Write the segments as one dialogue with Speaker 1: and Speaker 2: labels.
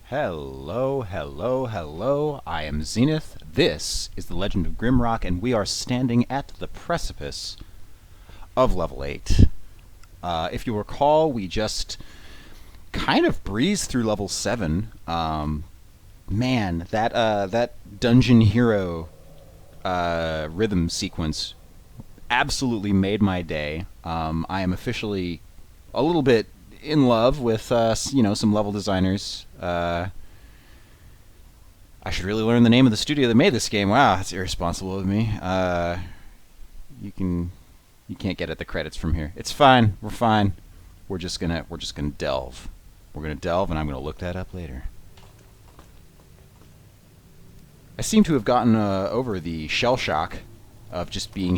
Speaker 1: Hello, hello, hello. I am Xeneth. This is the Legend of Grimrock, and we are standing at the precipice of level 8. If you recall, we just kind of breezed through level 7. Man, that dungeon hero rhythm sequence absolutely made my day. I am officially a little bit in love with some level designers. I should really learn the name of the studio that made this game. Wow, that's irresponsible of me. You can't get at the credits from here. It's fine. We're fine. We're just gonna delve. We're gonna delve, and I'm gonna look that up later. I seem to have gotten over the shell shock of just being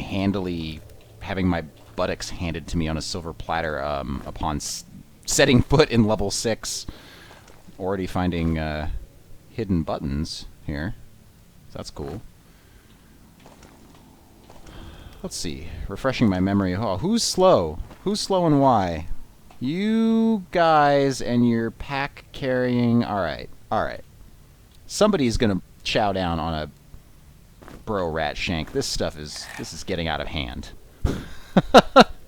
Speaker 1: having my buttocks handed to me on a silver platter upon setting foot in level 6. Already finding hidden buttons here. So that's cool. Let's see. Refreshing my memory. Oh, who's slow? Who's slow and why? You guys and your pack carrying. Alright. Alright. Somebody's gonna chow down on a bro rat shank. This is getting out of hand.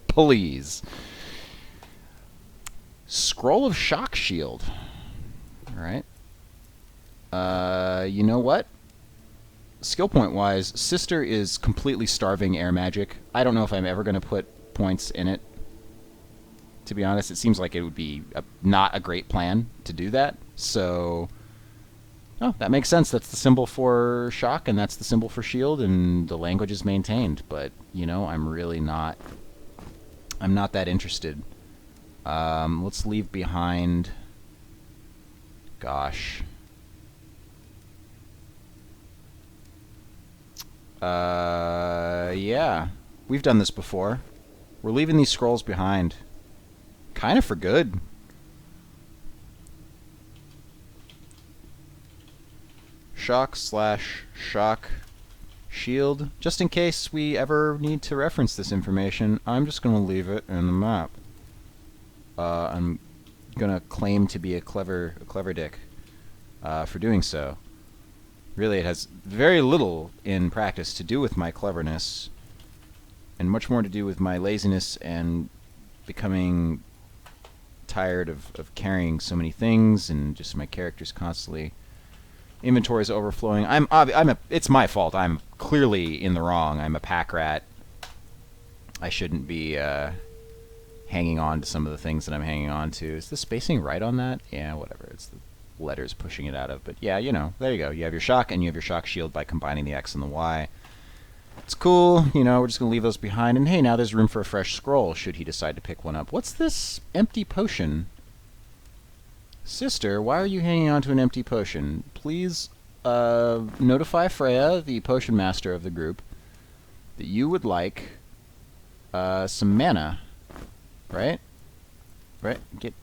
Speaker 1: Please. Scroll of Shock Shield. Alright. You know what? Skill point wise, Sister is completely starving air magic. I don't know if I'm ever going to put points in it. To be honest, it seems like it would be not a great plan to do that. So, oh, that makes sense. That's the symbol for shock, and that's the symbol for shield, and the language is maintained. But, you know, I'm not that interested. Let's leave behind... Gosh. Yeah. We've done this before. We're leaving these scrolls behind. Kind of for good. Shock/shock shield. Just in case we ever need to reference this information, I'm just going to leave it in the map. I'm going to claim to be a clever dick for doing so. Really, it has very little in practice to do with my cleverness, and much more to do with my laziness and becoming tired of carrying so many things, and just my characters constantly... Inventory's overflowing. It's my fault. I'm clearly in the wrong. I'm a pack rat. I shouldn't be hanging on to some of the things that I'm hanging on to. Is the spacing right on that? Yeah, whatever. It's the letters pushing it out of. But yeah, you know, there you go. You have your shock, and you have your shock shield by combining the X and the Y. It's cool. You know, we're just going to leave those behind. And hey, now there's room for a fresh scroll, should he decide to pick one up. What's this empty potion? Sister, why are you hanging on to an empty potion? Please notify Freya, the potion master of the group, that you would like some mana. Right? Right? Get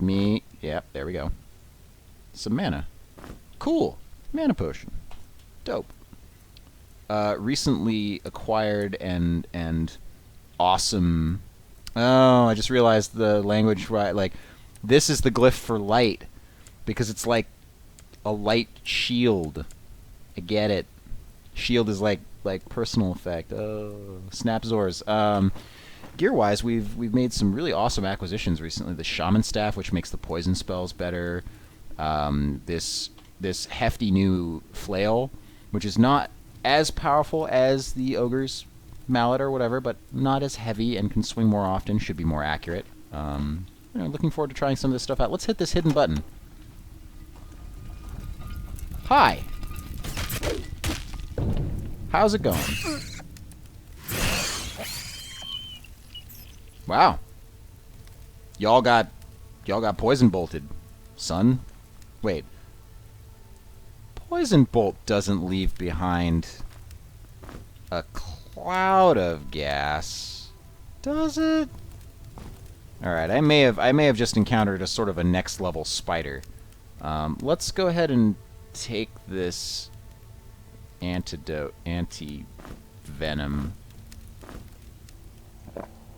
Speaker 1: me... Yep, there we go. Some mana. Cool. Mana potion. Dope. Recently acquired and awesome... Oh, I just realized the language right. Like, this is the glyph for light, because it's like a light shield. I get it. Shield is like personal effect. Oh, snap Zors. Gear-wise, we've made some really awesome acquisitions recently. The Shaman Staff, which makes the poison spells better. This hefty new flail, which is not as powerful as the Ogre's mallet or whatever, but not as heavy and can swing more often. Should be more accurate. You know, looking forward to trying some of this stuff out. Let's hit this hidden button. Hi. How's it going? Wow. Y'all got poison bolted, son. Wait. Poison bolt doesn't leave behind a cloud of gas, does it? All right, I may have just encountered a sort of a next level spider. Let's go ahead and take this anti-venom.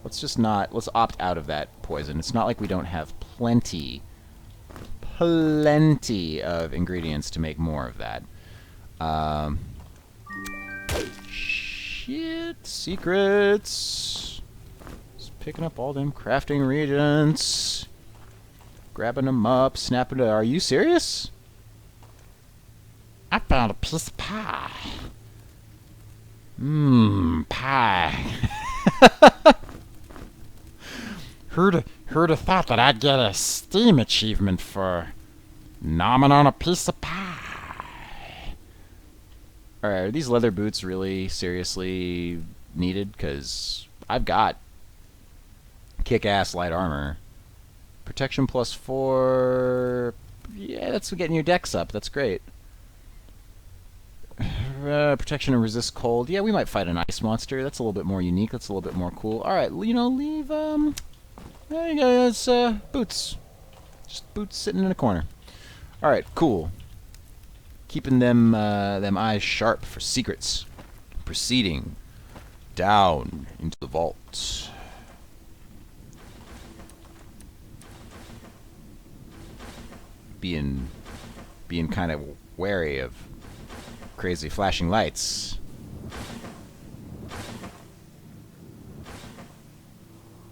Speaker 1: Let's opt out of that poison. It's not like we don't have plenty plenty of ingredients to make more of that. Shit. Secrets. Just picking up all them crafting reagents. Grabbing them up, snapping it. Are you serious? I found a piece of pie. Mmm, pie. Who'd have thought that I'd get a Steam achievement for nomming on a piece of pie? Alright, are these leather boots really seriously needed? Because I've got kick-ass light armor. Protection +4. Yeah, that's getting your dex up. That's great. Protection and resist cold. Yeah, we might fight an ice monster. That's a little bit more unique. That's a little bit more cool. Alright, you know, leave, there you go, it's, boots. Just boots sitting in a corner. Alright, cool. Keeping them eyes sharp for secrets. Proceeding down into the vault. Being kind of wary of crazy flashing lights.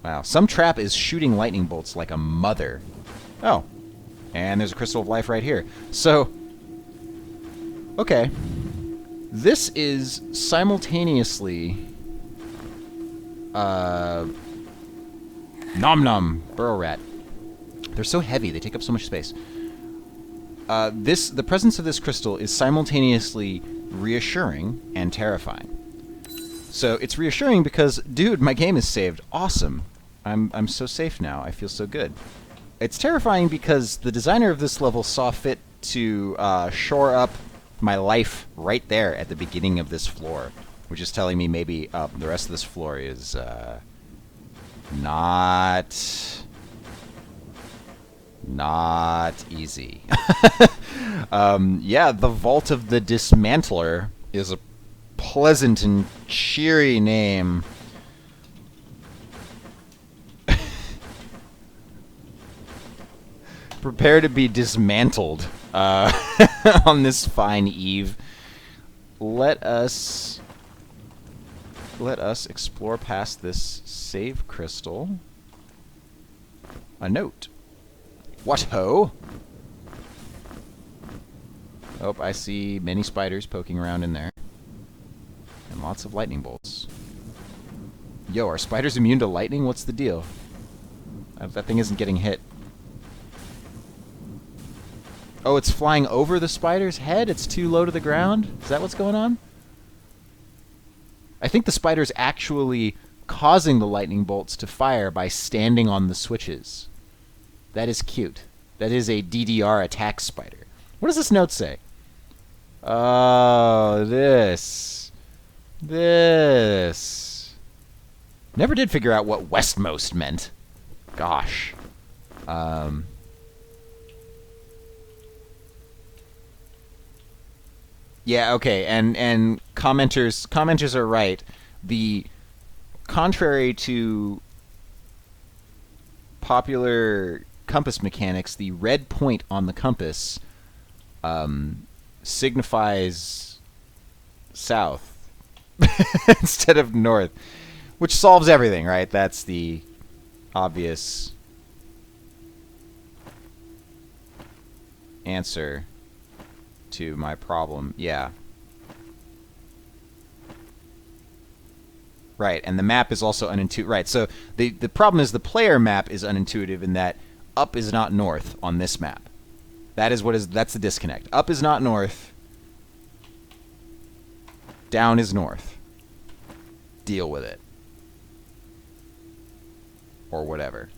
Speaker 1: Wow, some trap is shooting lightning bolts like a mother. Oh, and there's a crystal of life right here. So, okay, this is simultaneously nom nom burrow rat. They're so heavy; they take up so much space. The presence of this crystal is simultaneously reassuring and terrifying. So it's reassuring because, dude, my game is saved. Awesome. I'm so safe now. I feel so good. It's terrifying because the designer of this level saw fit to shore up my life right there at the beginning of this floor, which is telling me maybe the rest of this floor is not easy. Yeah, the Vault of the Dismantler is a pleasant and cheery name. Prepare to be dismantled on this fine eve. Let us explore past this save crystal. A note. What ho? Oh, I see many spiders poking around in there. And lots of lightning bolts. Yo, are spiders immune to lightning? What's the deal? That thing isn't getting hit. Oh, it's flying over the spider's head? It's too low to the ground? Is that what's going on? I think the spider's actually causing the lightning bolts to fire by standing on the switches. That is cute. That is a DDR attack spider. What does this note say? Oh, this. Never did figure out what westmost meant. Gosh. Yeah, okay, and commenters are right. The contrary to popular compass mechanics, the red point on the compass signifies south instead of north, which solves everything, right? That's the obvious answer to my problem. Yeah. Right, and the map is also unintuitive. Right, so the problem is the player map is unintuitive in that up is not north on this map. That's the disconnect. Up is not north. Down is north. Deal with it. Or whatever.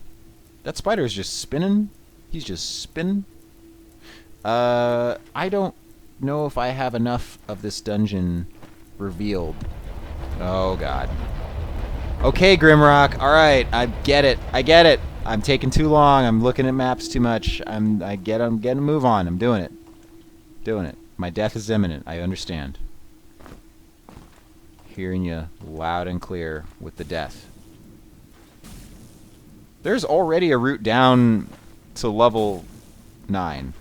Speaker 1: That spider is just spinning. He's just spinning. I don't know if I have enough of this dungeon revealed. Oh, God. Okay, Grimrock. All right, I get it. I'm taking too long. I'm looking at maps too much. I'm getting a move on. I'm doing it. My death is imminent. I understand. Hearing you loud and clear with the death. There's already a route down to level 9.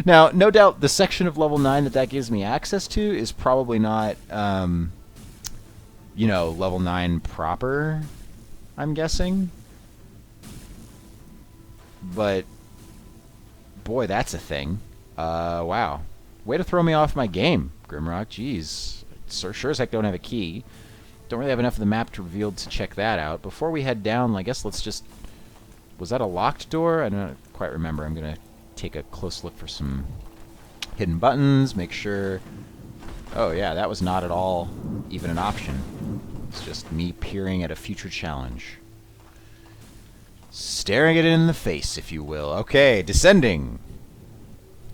Speaker 1: Now, no doubt the section of level 9 that gives me access to is probably not, you know, level 9 proper, I'm guessing. But, boy, that's a thing. Wow. Way to throw me off my game, Grimrock. Jeez. Sure as heck don't have a key. Don't really have enough of the map to reveal to check that out. Before we head down, I guess let's just... Was that a locked door? I don't quite remember. I'm going to take a close look for some hidden buttons, make sure... Oh, yeah, that was not at all even an option. It's just me peering at a future challenge. Staring it in the face, if you will. Okay, descending.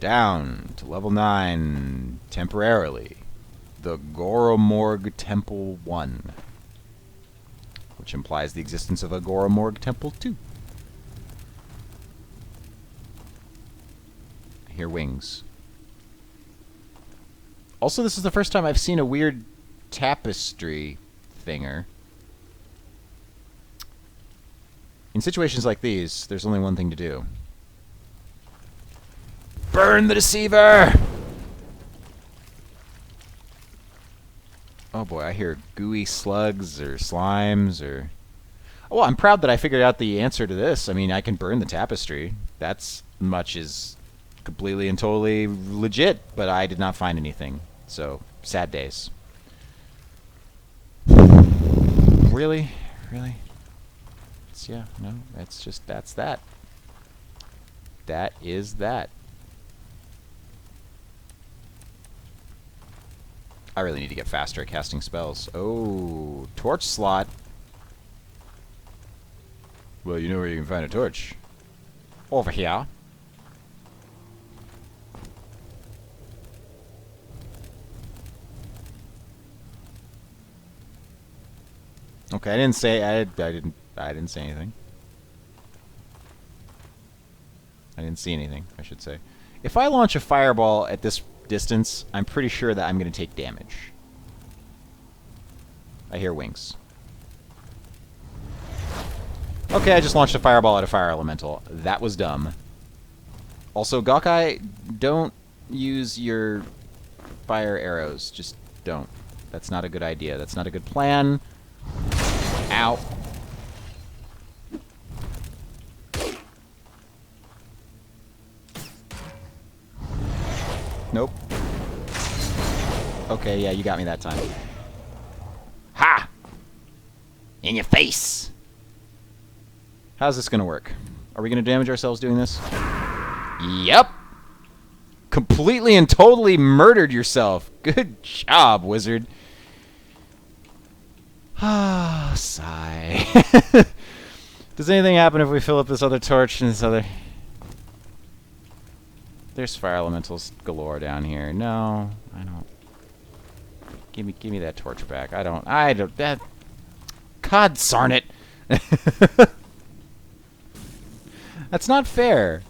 Speaker 1: Down to level 9, temporarily. The Goromorg Temple 1. Which implies the existence of a Goromorg Temple 2. I hear wings. Also, this is the first time I've seen a weird tapestry thinger. In situations like these, there's only one thing to do. Burn the deceiver! Oh boy, I hear gooey slugs or slimes or... Oh, well, I'm proud that I figured out the answer to this. I mean, I can burn the tapestry. That's much is completely and totally legit, but I did not find anything. So, sad days. Really? Really? Yeah, no, that's just, that's that. That is that. I really need to get faster at casting spells. Oh, torch slot. Well, you know where you can find a torch. Over here. Okay, I didn't say, I didn't say anything. I didn't see anything, I should say. If I launch a fireball at this distance, I'm pretty sure that I'm going to take damage. I hear wings. Okay, I just launched a fireball at a fire elemental. That was dumb. Also, Gawkeye, don't use your fire arrows. Just don't. That's not a good idea. That's not a good plan. Ow. Nope. Okay, yeah, you got me that time. Ha! In your face! How's this gonna work? Are we gonna damage ourselves doing this? Yep! Completely and totally murdered yourself. Good job, wizard. Ah, sigh. Does anything happen if we fill up this other torch and this other... There's fire elementals galore down here. No, I don't. Give me that torch back. I don't. That. God darn it. That's not fair.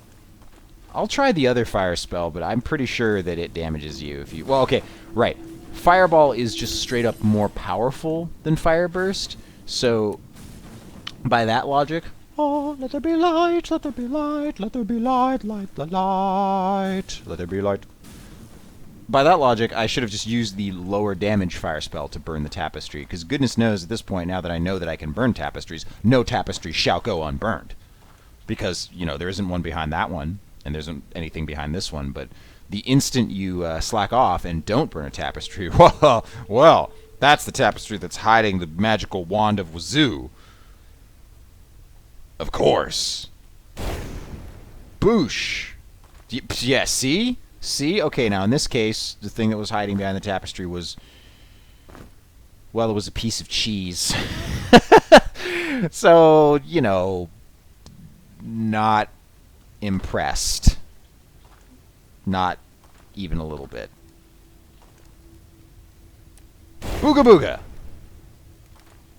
Speaker 1: I'll try the other fire spell, but I'm pretty sure that it damages you if you... Well, okay, right. Fireball is just straight up more powerful than Fire Burst, so by that logic... Oh, let there be light, let there be light, let there be light, light the light, let there be light. By that logic, I should have just used the lower damage fire spell to burn the tapestry, because goodness knows at this point, now that I know that I can burn tapestries, no tapestry shall go unburned. Because, you know, there isn't one behind that one, and there isn't anything behind this one, but the instant you slack off and don't burn a tapestry, well, that's the tapestry that's hiding the magical wand of Wazoo. Of course. Boosh. Yeah, see? See? Okay, now in this case, the thing that was hiding behind the tapestry was... Well, it was a piece of cheese. So, you know... Not impressed. Not even a little bit. Booga booga!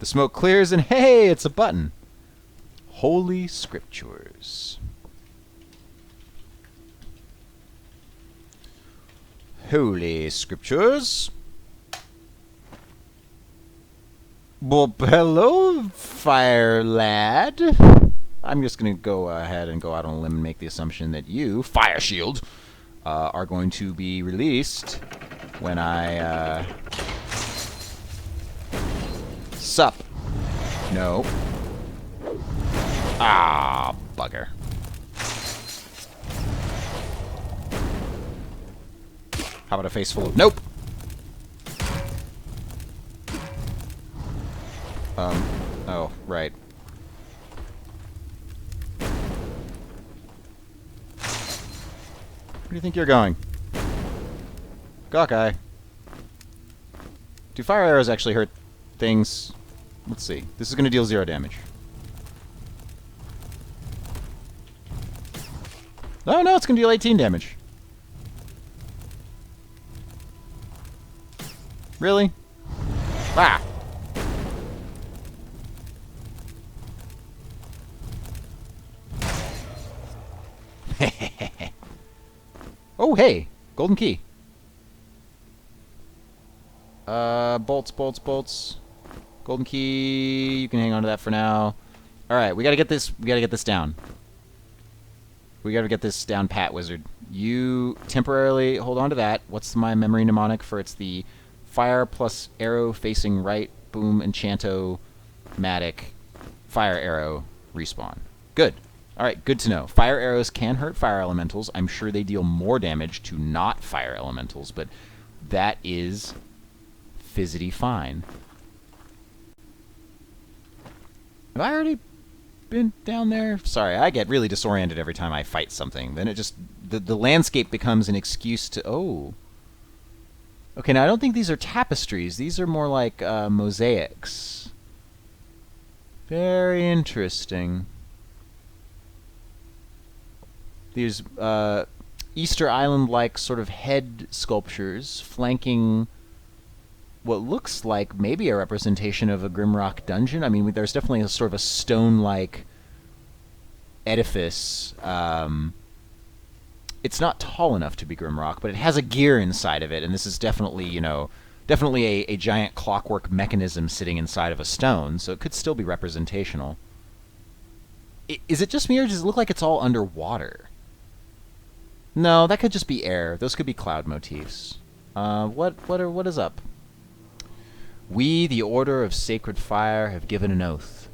Speaker 1: The smoke clears and hey, it's a button. Holy Scriptures. Holy Scriptures. Well, hello, fire lad. I'm just going to go ahead and go out on a limb and make the assumption that you, Fire Shield, are going to be released when I, Sup. No. Ah, bugger. How about a face full of... Nope! Oh, right. Where do you think you're going? Gawkeye. Do fire arrows actually hurt things? Let's see. This is going to deal 0 damage. Oh, no, it's going to deal 18 damage. Really? Ah! Oh, hey! Golden key. Bolts, bolts, bolts. Golden key. You can hang on to that for now. Alright, we gotta get this down. We gotta get this down pat, wizard. You temporarily hold on to that. What's my memory mnemonic for it's the fire plus arrow facing right, boom, enchanto-matic, fire arrow, respawn. Good. Alright, good to know. Fire arrows can hurt fire elementals. I'm sure they deal more damage to not fire elementals, but that is fizzity fine. Have I already been down there? Sorry, I get really disoriented every time I fight something. Then it just... The landscape becomes an excuse to... Oh. Okay, now I don't think these are tapestries. These are more like mosaics. Very interesting. These Easter Island-like sort of head sculptures flanking what looks like maybe a representation of a Grimrock dungeon. I mean, there's definitely a sort of a stone-like edifice. It's not tall enough to be Grimrock, but it has a gear inside of it, and this is definitely, you know, definitely a giant clockwork mechanism sitting inside of a stone, so it could still be representational. Is it just me, or does it look like it's all underwater? No, that could just be air. Those could be cloud motifs. What is up? We, the Order of Sacred Fire, have given an oath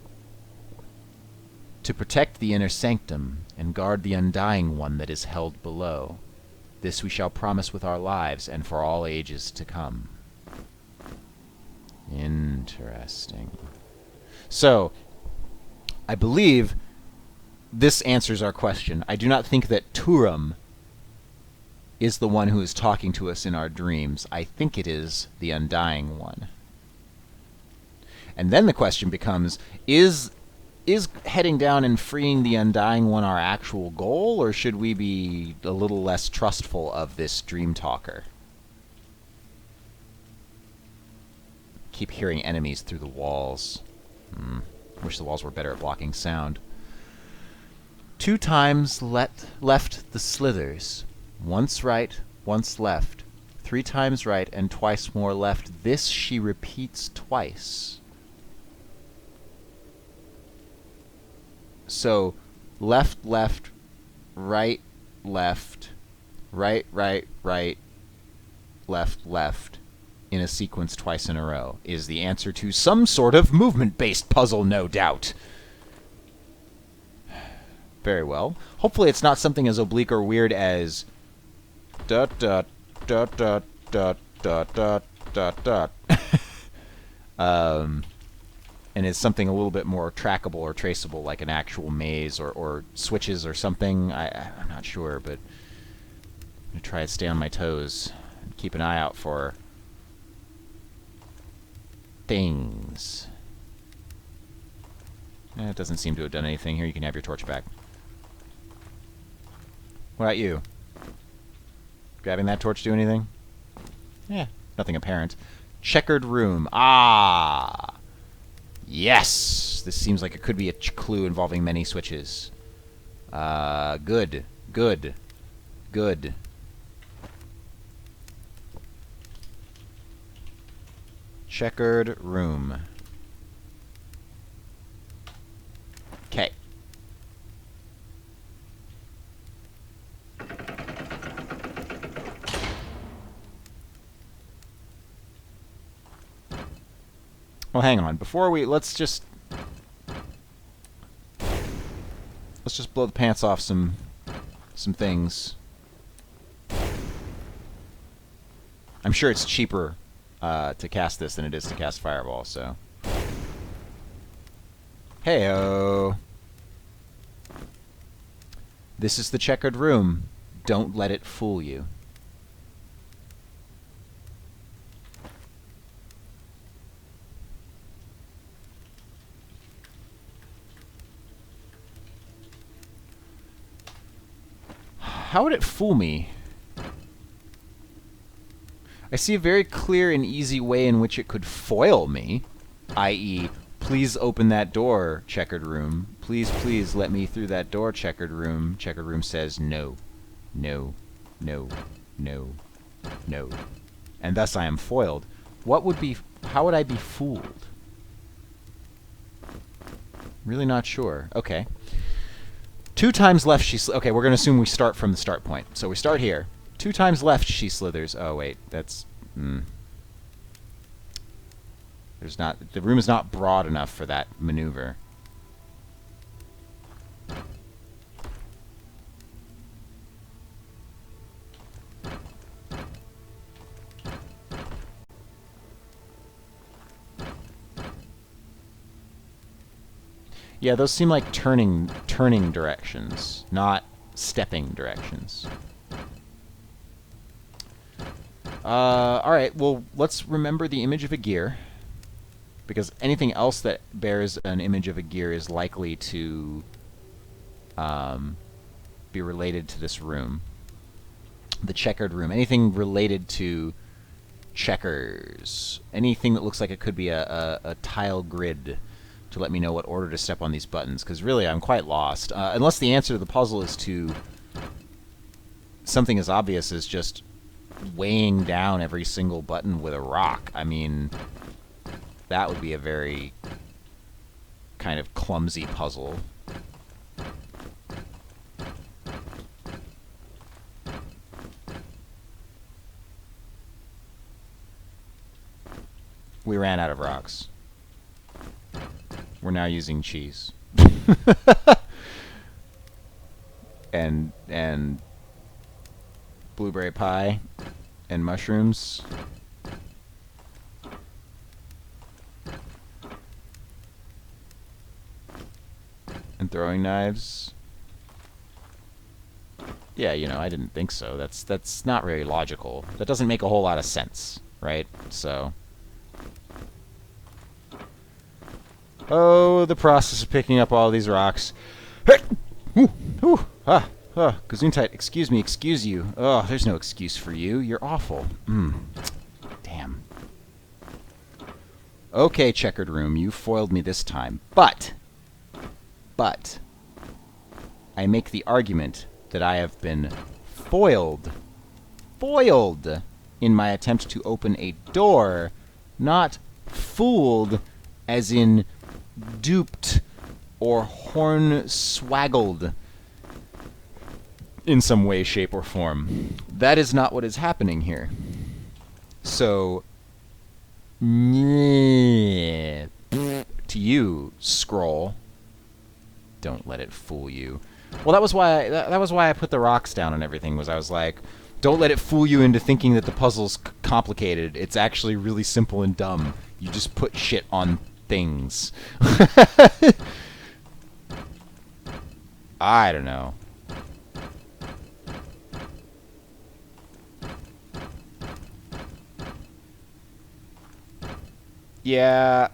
Speaker 1: to protect the inner sanctum and guard the undying one that is held below. This we shall promise with our lives and for all ages to come. Interesting. So, I believe this answers our question. I do not think that Turum is the one who is talking to us in our dreams. I think it is the Undying One. And then the question becomes, is heading down and freeing the Undying One our actual goal, or should we be a little less trustful of this dream talker? Keep hearing enemies through the walls. Wish the walls were better at blocking sound. 2 times left the slithers. Once right, once left. 3 times right and twice more left. This she repeats twice. So, left, left, right, left, right, right, right, left, left, in a sequence twice in a row, is the answer to some sort of movement-based puzzle, no doubt. Very well. Hopefully it's not something as oblique or weird as... dot, dot, dot, dot, dot, dot, dot, dot, dot. And is something a little bit more trackable or traceable, like an actual maze or switches or something. I'm not sure, but I'm going to try to stay on my toes and keep an eye out for things. It doesn't seem to have done anything here. You can have your torch back. What about you? Grabbing that torch do anything? Yeah, nothing apparent. Checkered room. Ah! Yes! This seems like it could be a clue involving many switches. Good. Good. Good. Checkered room. Okay. Well, hang on. Before we... Let's just blow the pants off some things. I'm sure it's cheaper to cast this than it is to cast Fireball, so... Heyo! This is the checkered room. Don't let it fool you. How would it fool me? I see a very clear and easy way in which it could foil me, i.e., please open that door, checkered room. Please, please let me through that door, checkered room. Checkered room says no, no, no, no, no. And thus I am foiled. What would be... How would I be fooled? Really not sure. Okay. 2 times left she... Okay, we're going to assume we start from the start point. So we start here. 2 times left she slithers. Oh, wait. That's... There's not... The room is not broad enough for that maneuver. Yeah, those seem like turning directions, not stepping directions. Alright, well, let's remember the image of a gear, because anything else that bears an image of a gear is likely to be related to this room. The checkered room. Anything related to checkers. Anything that looks like it could be a tile grid to let me know what order to step on these buttons, because really I'm quite lost. Unless the answer to the puzzle is to something as obvious as just weighing down every single button with a rock. I mean, that would be a very kind of clumsy puzzle. We ran out of rocks. We're now using cheese. and blueberry pie and mushrooms. And throwing knives. Yeah, you know, I didn't think so. That's not very logical. That doesn't make a whole lot of sense, right? So oh, the process of picking up all these rocks. Gesundheit, excuse me, excuse you. Oh, there's no excuse for you. You're awful. Damn. Okay, checkered room, you foiled me this time. But, I make the argument that I have been foiled in my attempt to open a door, not fooled as in duped or hornswaggled in some way, shape, or form. That is not what is happening here. So, to you, scroll, don't let it fool you. Well, that was why I put the rocks down and everything. Was I was like, don't let it fool you into thinking that the puzzle's complicated. It's actually really simple and dumb. You just put shit on things. I don't know. Yeah.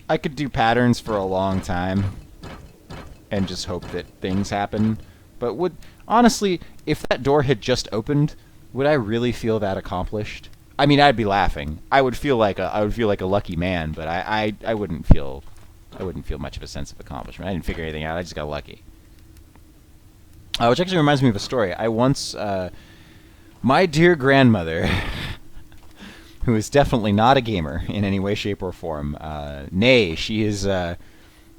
Speaker 1: I could do patterns for a long time and just hope that things happen. But honestly, if that door had just opened, would I really feel that accomplished? I mean, I'd be laughing. I would feel like a lucky man, but I wouldn't feel much of a sense of accomplishment. I didn't figure anything out. I just got lucky. Which actually reminds me of a story. I once, my dear grandmother, who is definitely not a gamer in any way, shape, or form, nay, she is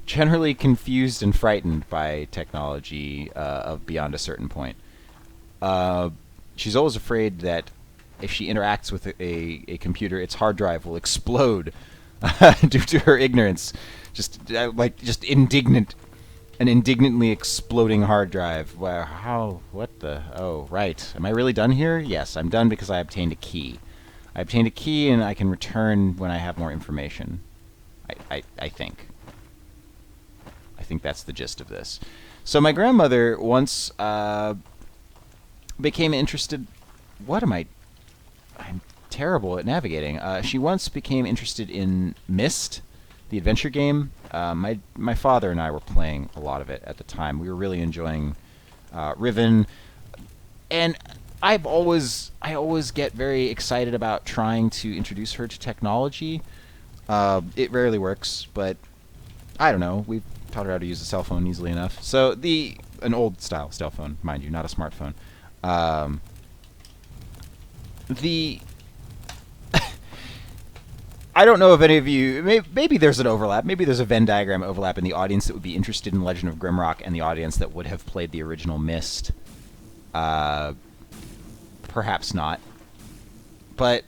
Speaker 1: generally confused and frightened by technology of beyond a certain point. She's always afraid that if she interacts with a computer, its hard drive will explode due to her ignorance. Just just indignant. An indignantly exploding hard drive. Wow, how? What the? Oh, right. Am I really done here? Yes, I'm done because I obtained a key. I obtained a key, and I can return when I have more information. I think. I think that's the gist of this. So my grandmother once became interested... What am I... I'm terrible at navigating. She once became interested in Myst, the adventure game. My father and I were playing a lot of it at the time. We were really enjoying Riven, and I always get very excited about trying to introduce her to technology. It rarely works, but I don't know. We've taught her how to use a cell phone easily enough. So an old style cell phone, mind you, not a smartphone. I don't know if any of you... Maybe there's an overlap. Maybe there's a Venn diagram overlap in the audience that would be interested in Legend of Grimrock and the audience that would have played the original Myst. Perhaps not. But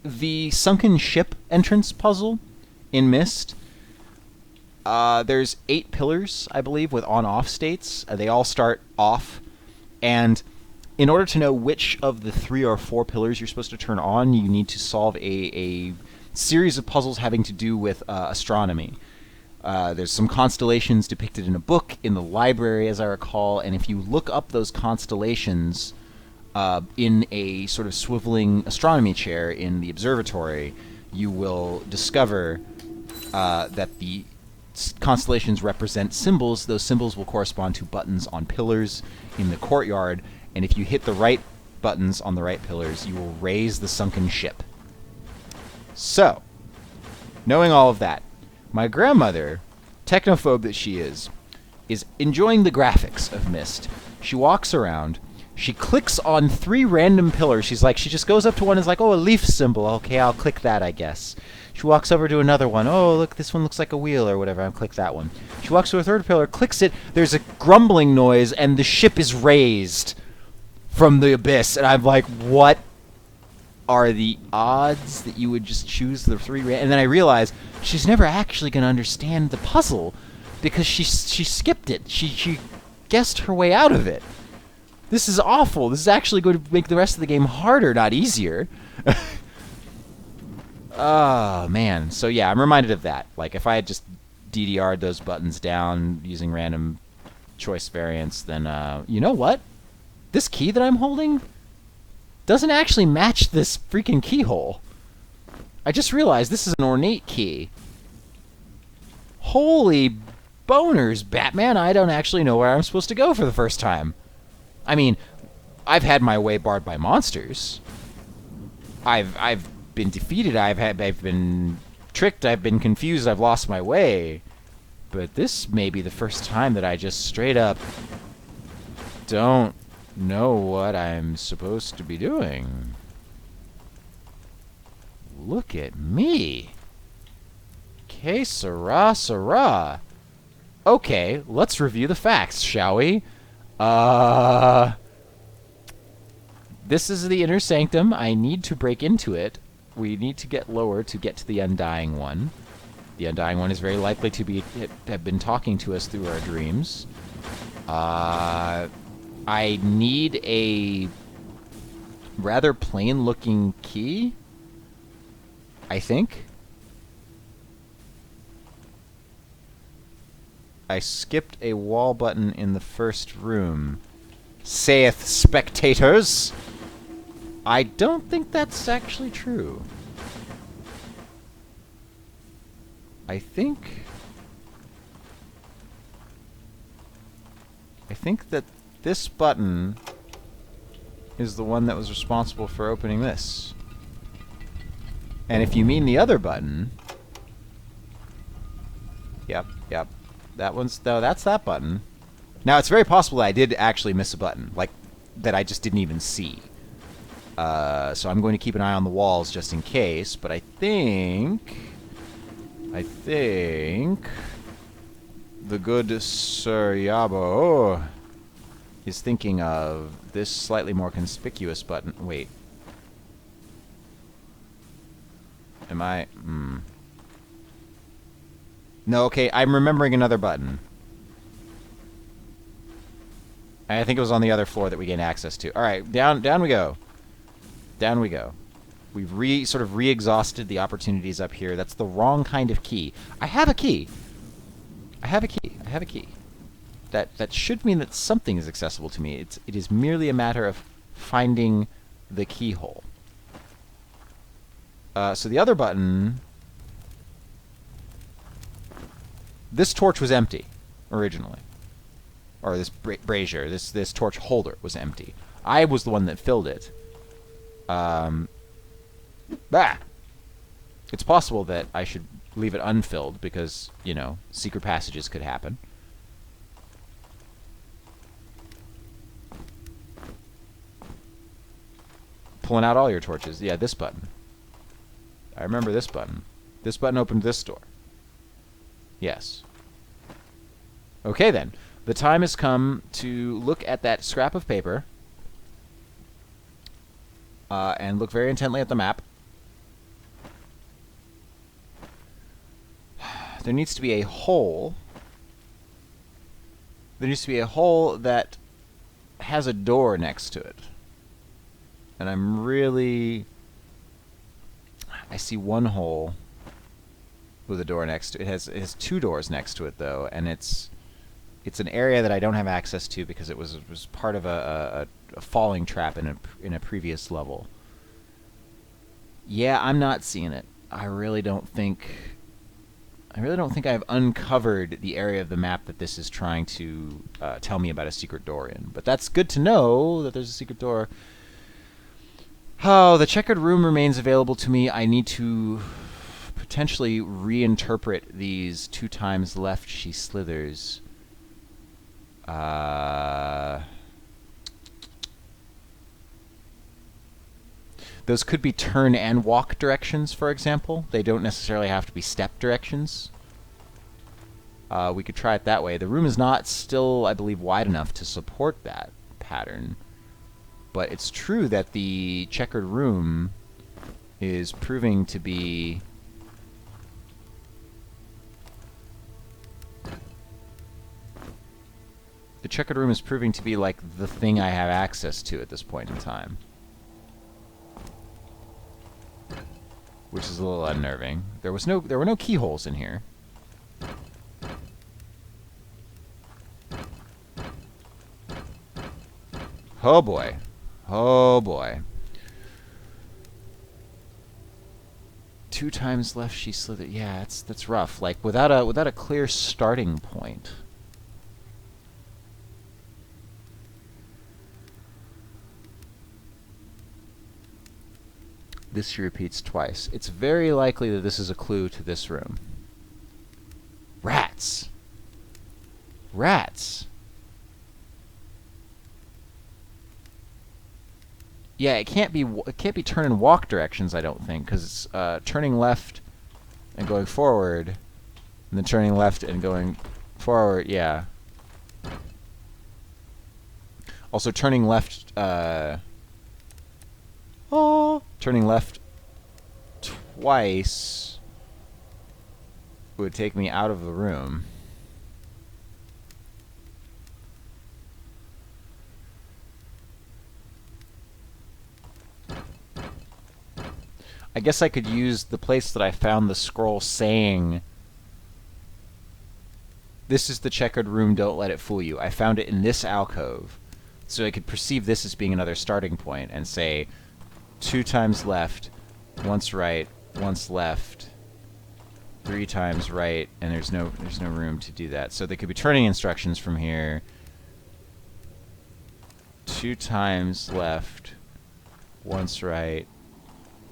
Speaker 1: the sunken ship entrance puzzle in Myst, there's 8 pillars, I believe, with on-off states. They all start off, and... in order to know which of the 3 or 4 pillars you're supposed to turn on, you need to solve a series of puzzles having to do with astronomy. There's some constellations depicted in a book in the library, as I recall, and if you look up those constellations in a sort of swiveling astronomy chair in the observatory, you will discover that the constellations represent symbols. Those symbols will correspond to buttons on pillars in the courtyard, and if you hit the right buttons on the right pillars, you will raise the sunken ship. So, knowing all of that, my grandmother, technophobe that she is enjoying the graphics of Myst. She walks around, she clicks on 3 random pillars. She just goes up to one and is like, oh, a leaf symbol. Okay, I'll click that, I guess. She walks over to another one. Oh, look, this one looks like a wheel or whatever. I'll click that one. She walks to a 3rd pillar, clicks it. There's a grumbling noise, and the ship is raised from the abyss. And I'm like, what are the odds that you would just choose the 3 and then I realize she's never actually going to understand the puzzle because she skipped it. She guessed her way out of it. This is awful. This is actually going to make the rest of the game harder, not easier. Oh, man. So yeah, I'm reminded of that. Like, if I had just DDR'd those buttons down using random choice variants, then, you know what? This key that I'm holding doesn't actually match this freaking keyhole. I just realized this is an ornate key. Holy boners, Batman. I don't actually know where I'm supposed to go for the first time. I mean, I've had my way barred by monsters. I've been defeated. I've been tricked. I've been confused. I've lost my way. But this may be the first time that I just straight up don't know what I'm supposed to be doing. Look at me. Que sera, sera. Okay, let's review the facts, shall we? This is the inner sanctum. I need to break into it. We need to get lower to get to the Undying One. The Undying One is very likely to have been talking to us through our dreams. I need a rather plain-looking key, I think. I skipped a wall button in the first room, saith spectators. I don't think that's actually true. I think that this button is the one that was responsible for opening this. And if you mean the other button... Yep. That one's... No, that's that button. Now, it's very possible that I did actually miss a button, like, that I just didn't even see. So I'm going to keep an eye on the walls just in case, but I think the good Sir Yabo is thinking of this slightly more conspicuous button. Wait, Am I... No, okay, I'm remembering another button. I think it was on the other floor that we gained access to. Alright, down we go. Down we go. We've sort of re-exhausted the opportunities up here. That's the wrong kind of key. I have a key. I have a key. I have a key. That should mean that something is accessible to me. It is merely a matter of finding the keyhole. So the other button... This torch was empty, originally. Or this brazier, this torch holder was empty. I was the one that filled it. It's possible that I should leave it unfilled because, you know, secret passages could happen. Pulling out all your torches. Yeah, this button. I remember this button. This button opened this door. Yes. Okay, then. The time has come to look at that scrap of paper and look very intently at the map. There needs to be a hole. There needs to be a hole that has a door next to it. And I'm really... I see one hole with a door next to it. It has two doors next to it, though, and it's an area that I don't have access to because it was part of a falling trap in a previous level. Yeah, I'm not seeing it. I really don't think I've uncovered the area of the map that this is trying to tell me about a secret door in. But that's good to know that there's a secret door. Oh, the checkered room remains available to me. I need to potentially reinterpret these 2 times left she slithers. Those could be turn and walk directions, for example. They don't necessarily have to be step directions. We could try it that way. The room is not still, I believe, wide enough to support that pattern. But it's true that the checkered room is proving to be... The checkered room is proving to be like the thing I have access to at this point in time. Which is a little unnerving. There were no keyholes in here. Oh boy. Oh boy. 2 times left she slithered. Yeah, that's rough. Like without a clear starting point. This she repeats twice. It's very likely that this is a clue to this room. Rats. Rats. Yeah, it can't be turn and walk directions, I don't think, because it's turning left and going forward, and then turning left and going forward. Yeah. Also, turning left. Turning left twice would take me out of the room. I guess I could use the place that I found the scroll saying, "This is the checkered room, don't let it fool you." I found it in this alcove. So I could perceive this as being another starting point and say, 2 times left, once right, once left, 3 times right, and there's no room to do that. So they could be turning instructions from here. 2 times left, once right,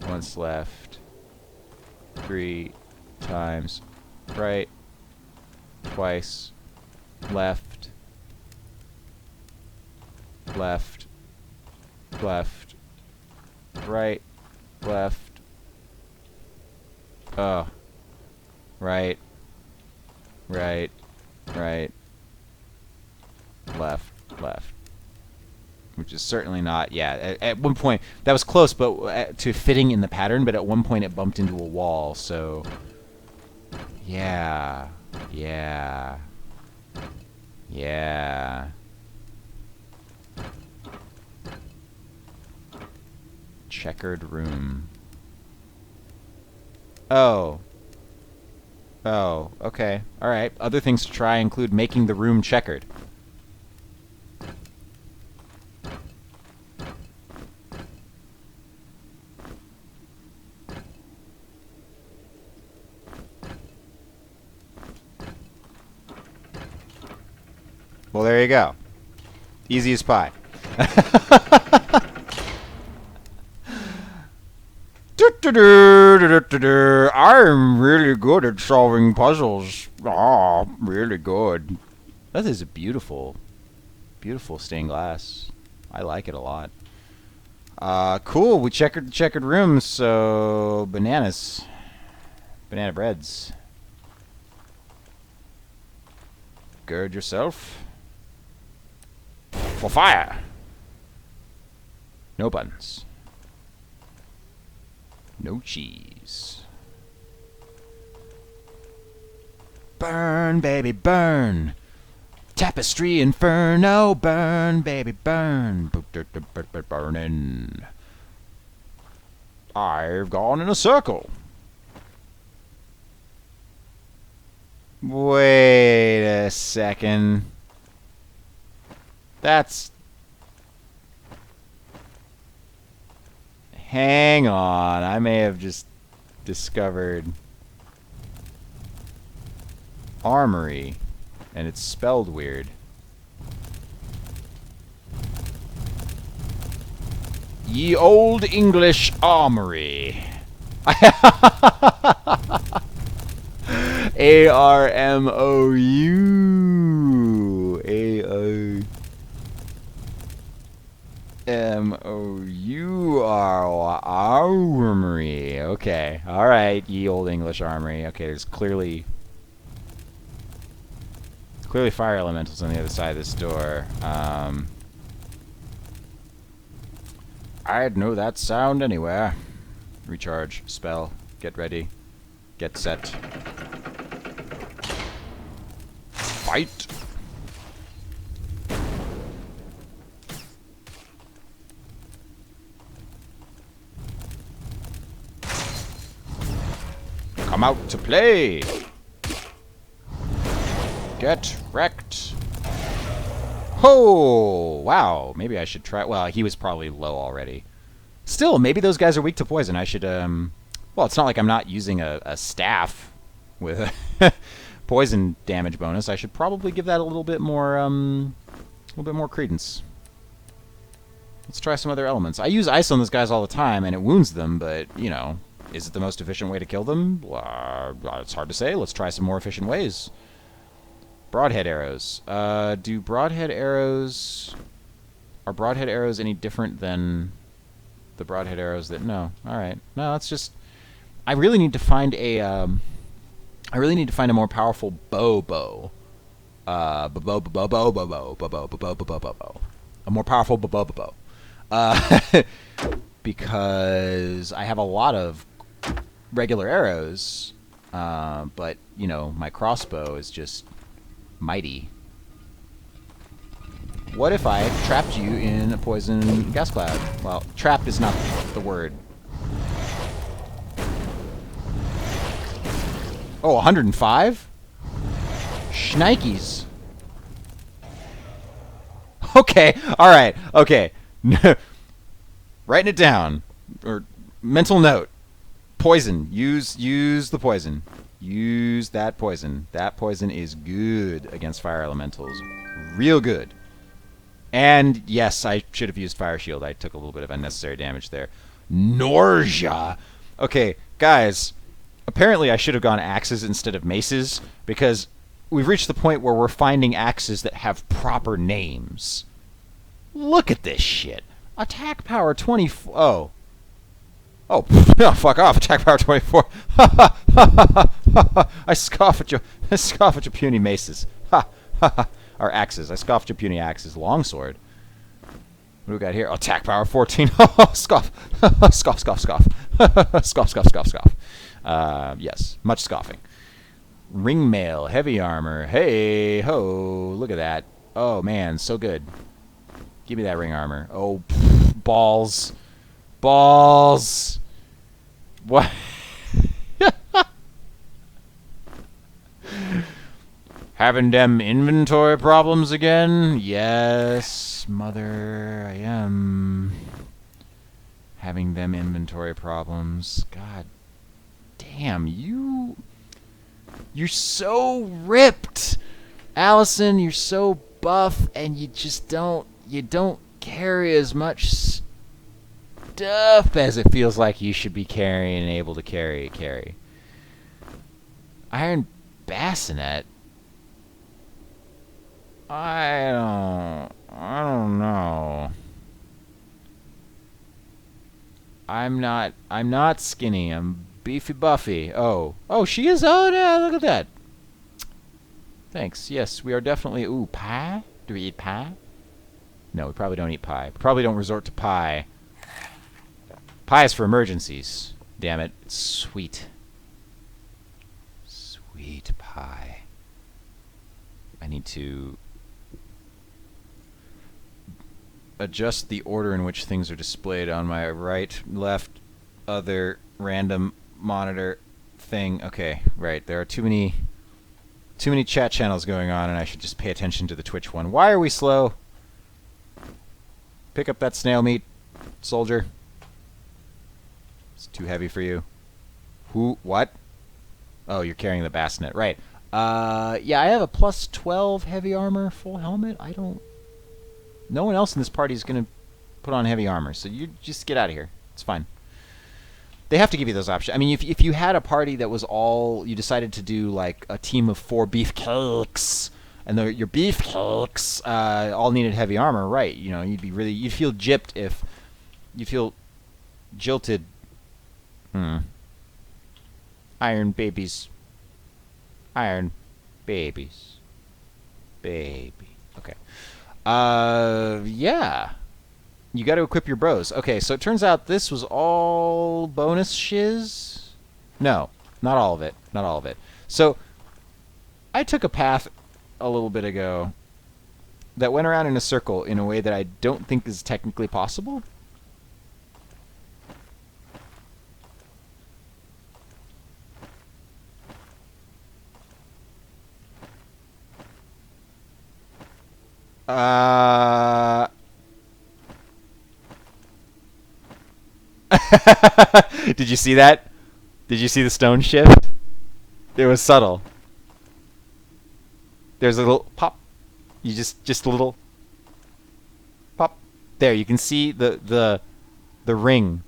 Speaker 1: once left, 3 times right, twice left, left, left, right, left, right, right, right, left, left. which is certainly not. Yeah, at one point that was close, but to fitting in the pattern. But at one point it bumped into a wall. So yeah, yeah, yeah. Checkered room. Oh. Oh, okay. Alright. Other things to try include making the room checkered. Well, there you go. Easy as pie. I'm really good at solving puzzles. Ah, really good. That is a beautiful, beautiful stained glass. I like it a lot. Cool. We checkered the checkered room, so bananas. Banana breads. Gird yourself. For fire! No buttons. No cheese. Burn, baby, burn. Tapestry inferno, burn, baby, burn. Burning. I've gone in a circle. Wait a second. That's... Hang on, I may have just discovered armory, and it's spelled weird. Ye Old English Armory. A-R-M-O-U. A-O-M-O-U-R Armory. Okay. Alright, Ye Old English Armory. Okay, there's clearly fire elementals on the other side of this door. I'd know that sound anywhere. Recharge. Spell. Get ready. Get set. Fight! Come out to play! Get wrecked! Ho! Wow, maybe I should try... Well, he was probably low already. Still, maybe those guys are weak to poison. I should, well, it's not like I'm not using a staff with a poison damage bonus. I should probably give that a little bit more credence. Let's try some other elements. I use ice on those guys all the time, and it wounds them, but, you know, is it the most efficient way to kill them? It's hard to say. Let's try some more efficient ways. Broadhead arrows. Do broadhead arrows... Are broadhead arrows any different than the broadhead arrows that... No. Alright. No, it's just... I really need to find a... I really need to find a more powerful bow. A more powerful bow. Because I have a lot of regular arrows, but, you know, my crossbow is just mighty. What if I trapped you in a poison gas cloud? Well, trapped is not the word. Oh, 105? Shnikes. Okay, alright, okay. Writing it down. Or mental note. Poison. Use the poison. Use that poison. That poison is good against fire elementals. Real good. And yes, I should have used Fire Shield. I took a little bit of unnecessary damage there. Nausea. Okay, guys. Apparently I should have gone axes instead of maces, because we've reached the point where we're finding axes that have proper names. Look at this shit. Attack power 24. Oh. Oh, no, fuck off. Attack power 24. I scoff at your puny maces. Ha ha ha. Or axes. I scoff at your puny axes. Longsword. do we got here? Attack power 14. Scoff. Scoff, scoff, scoff. Scoff, scoff, scoff, scoff. Yes, much scoffing. Ring mail, heavy armor. Hey, ho, look at that. Oh, man, so good. Give me that ring armor. Oh, pff, balls. Balls. What? Having them inventory problems again? Yes, mother, I am. Having them inventory problems. God damn, you're so ripped. Allison, you're so buff, and you just don't carry as much stuff as it feels like you should be carrying and able to carry. Iron bassinet. I don't know. I'm not skinny. I'm beefy buffy. Oh, she is. Oh, yeah, look at that. Thanks. Yes, we are definitely. Ooh, pie? Do we eat pie? No, we probably don't eat pie. We probably don't resort to pie. Pie is for emergencies. Damn it. It's sweet. Sweet pie. I need to adjust the order in which things are displayed on my right, left, other, random, monitor, thing. Okay, right. There are too many chat channels going on, and I should just pay attention to the Twitch one. Why are we slow? Pick up that snail meat, soldier. It's too heavy for you. Who? What? Oh, you're carrying the bassinet. Right. Yeah, I have a plus 12 heavy armor, full helmet. No one else in this party is going to put on heavy armor, so you just get out of here. It's fine. They have to give you those options. I mean, if you had a party that was all... You decided to do, like, a team of 4 beefcakes, and your beefcakes all needed heavy armor, right? You know, you'd feel gypped if... You'd feel jilted. Iron babies. Iron babies. Baby. Okay. Yeah. You got to equip your bros. Okay, so it turns out this was all bonus shiz. No, not all of it. Not all of it. So, I took a path a little bit ago that went around in a circle in a way that I don't think is technically possible. Did you see that? Did you see the stone shift? It was subtle. There's a little pop. You just a little pop. There, you can see the ring.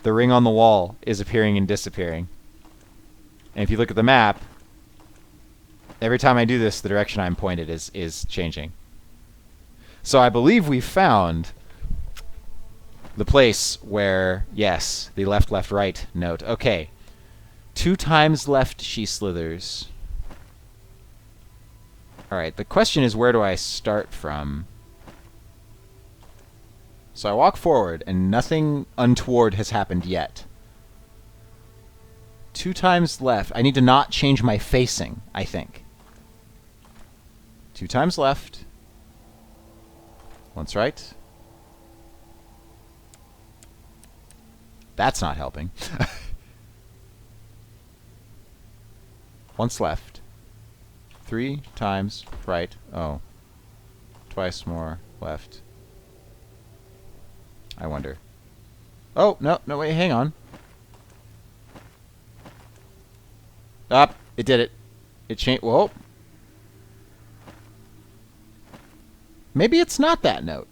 Speaker 1: The ring on the wall is appearing and disappearing. And if you look at the map, every time I do this, the direction I'm pointed is changing. So I believe we found the place where, yes, the left, left, right note. Okay. 2 times left she slithers. Alright, the question is, where do I start from? So I walk forward, and nothing untoward has happened yet. 2 times left. I need to not change my facing, I think. 2 times left. Once right. That's not helping. Once left. 3 times right. Oh. Twice more left. I wonder. Oh, no, wait, hang on. Up. It did it. It changed. Whoa. Maybe it's not that note.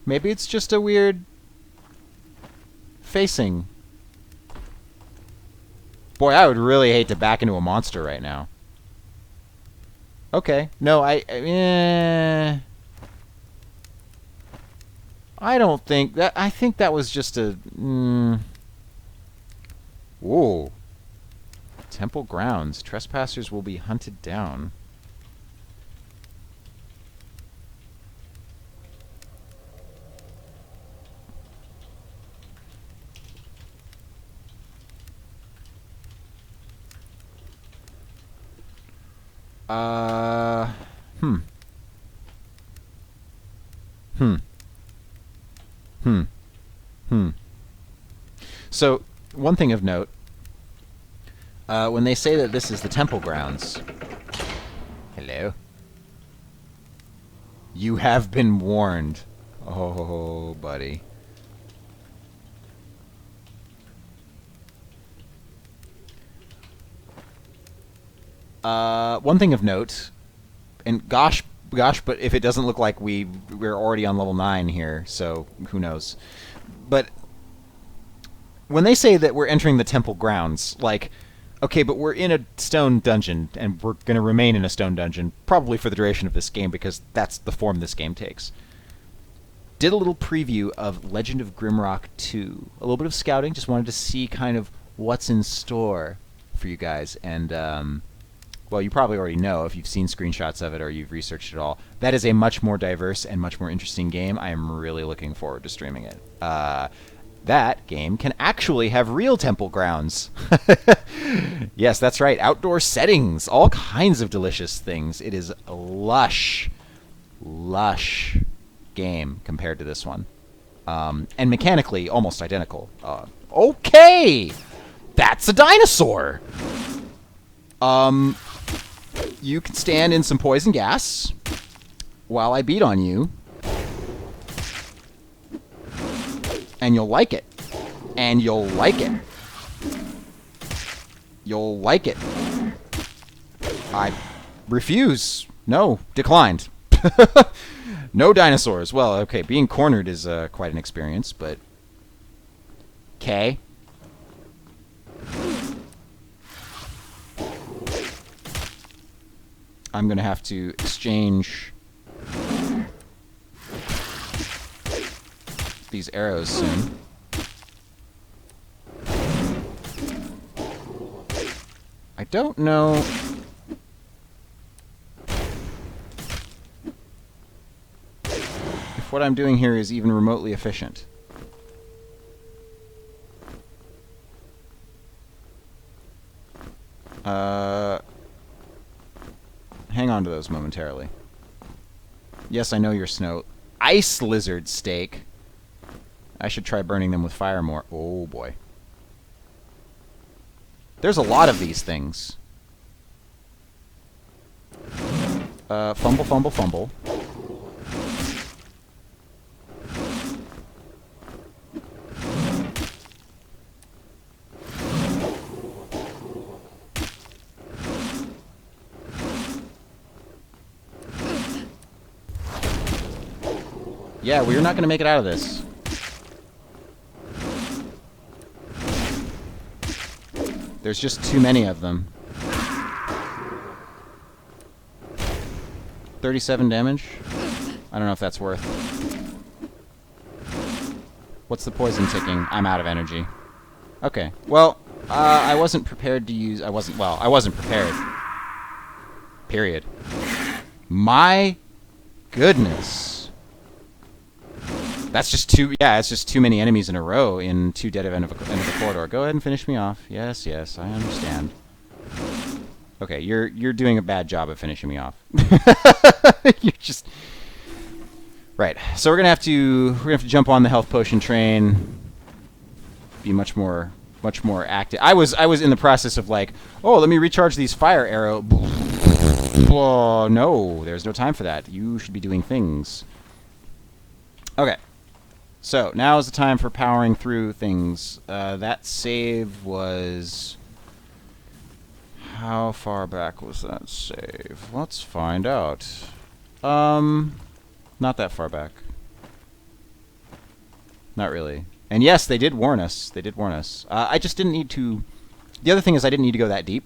Speaker 1: Maybe it's just a weird facing. Boy, I would really hate to back into a monster right now. Okay. No, I don't think that... I think that was just a... Whoa. Temple grounds. Trespassers will be hunted down. Uh, hmm. Hmm. Hmm. Hmm. So, one thing of note, when they say that this is the temple grounds... Hello? You have been warned. Oh, buddy. One thing of note, and gosh, but if it doesn't look like we're already on level 9 here, so who knows. But when they say that we're entering the temple grounds, like, okay, but we're in a stone dungeon, and we're going to remain in a stone dungeon, probably for the duration of this game, because that's the form this game takes. Did a little preview of Legend of Grimrock 2. A little bit of scouting, just wanted to see kind of what's in store for you guys, and, well, you probably already know if you've seen screenshots of it or you've researched it all. That is a much more diverse and much more interesting game. I am really looking forward to streaming it. That game can actually have real temple grounds. Yes, that's right. Outdoor settings. All kinds of delicious things. It is a lush game compared to this one. And mechanically, almost identical. Okay! That's a dinosaur! You can stand in some poison gas while I beat on you. And you'll like it. And you'll like it. You'll like it. I refuse. No. Declined. No dinosaurs. Well, okay, being cornered is quite an experience, but... Okay. I'm going to have to exchange these arrows soon. I don't know... if what I'm doing here is even remotely efficient. Hang on to those momentarily. Yes, I know you're snow. Ice lizard steak. I should try burning them with fire more. Oh, boy. There's a lot of these things. Fumble, fumble, fumble. Yeah, we're not going to make it out of this. There's just too many of them. 37 damage? I don't know if that's worth. What's the poison ticking? I'm out of energy. Okay. Well, I wasn't prepared to use... I wasn't prepared. Period. My goodness. That's just too... Yeah, it's just too many enemies in a row in too dead of end of a corridor. Go ahead and finish me off. Yes, yes, I understand. Okay, you're doing a bad job of finishing me off. You're just... Right. So we're gonna have to jump on the health potion train. Be much more active. I was in the process of like, oh, let me recharge these fire arrow. Oh, no, there's no time for that. You should be doing things. Okay. So, now is the time for powering through things. That save was... How far back was that save? Let's find out. Not that far back. Not really. And yes, they did warn us. They did warn us. I just didn't need to... The other thing is I didn't need to go that deep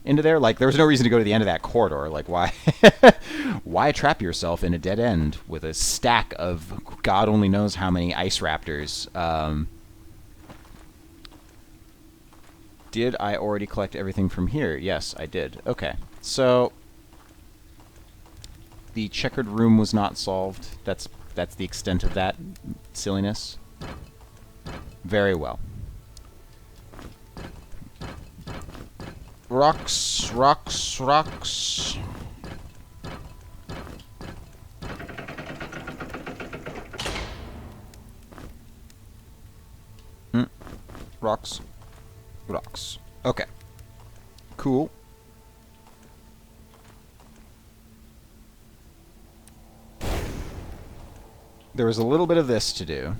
Speaker 1: into there. Like, there was no reason to go to the end of that corridor. Like, why... Why trap yourself in a dead end with a stack of God only knows how many ice raptors? Did I already collect everything from here? Yes, I did. Okay. So... The checkered room was not solved. That's the extent of that silliness. Very well. Rocks, rocks, rocks. Rocks. Rocks. Okay. Cool. There was a little bit of this to do.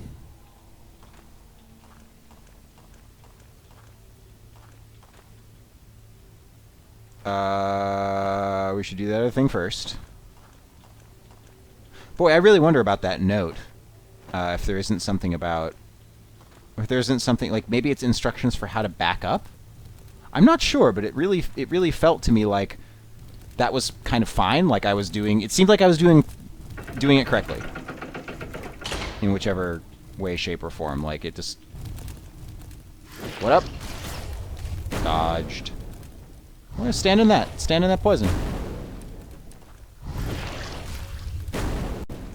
Speaker 1: We should do the other thing first. Boy, I really wonder about that note. If there isn't something about... If there isn't something... Like, maybe it's instructions for how to back up? I'm not sure, but it really felt to me like that was kind of fine. Like I was doing... It seemed like I was doing it correctly. In whichever way, shape, or form. Like, it just... What up? Dodged. I'm gonna stand in that. Stand in that poison.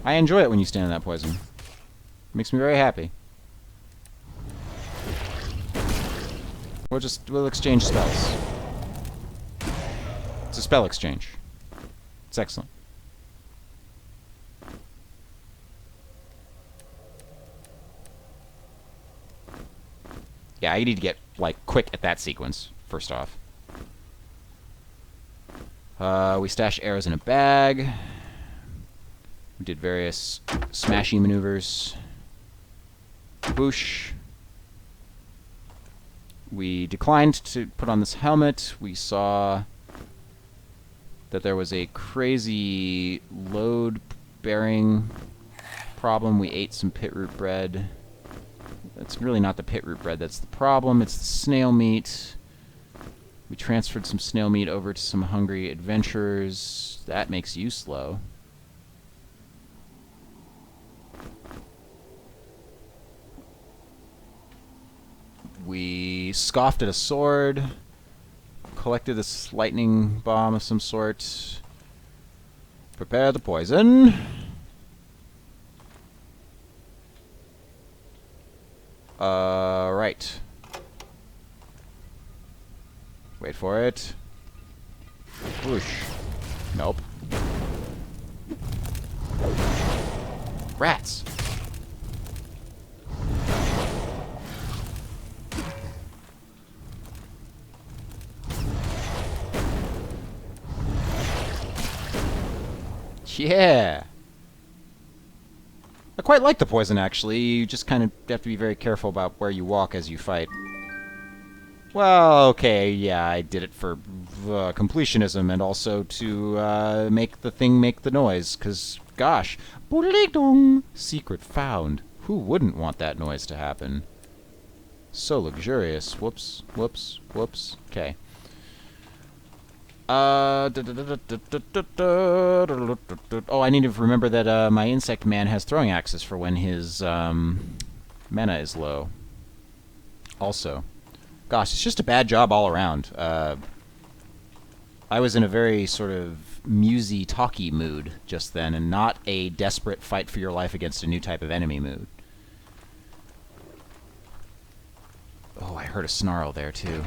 Speaker 1: I enjoy it when you stand in that poison. It makes me very happy. We'll exchange spells. It's a spell exchange. It's excellent. Yeah, I need to get, like, quick at that sequence, first off. We stashed arrows in a bag. We did various smashy maneuvers. Boosh. We declined to put on this helmet. We saw that there was a crazy load-bearing problem. We ate some pit root bread. That's really not the pit root bread that's the problem. It's the snail meat. We transferred some snail meat over to some hungry adventurers. That makes you slow. We scoffed at a sword, collected this lightning bomb of some sort, prepare the poison. Right. Wait for it. Whoosh. Nope. Rats. Yeah. I quite like the poison, actually. You just kind of have to be very careful about where you walk as you fight. Well, okay, yeah, I did it for completionism and also to make the thing make the noise, because, gosh, boodly-dong, secret found. Who wouldn't want that noise to happen? So luxurious. Whoops, whoops, whoops. Okay. Oh, I need to remember that my insect man has throwing axes for when his mana is low. Also. Gosh, it's just a bad job all around. I was in a very sort of musy, talky mood just then, and not a desperate fight for your life against a new type of enemy mood. Oh, I heard a snarl there, too.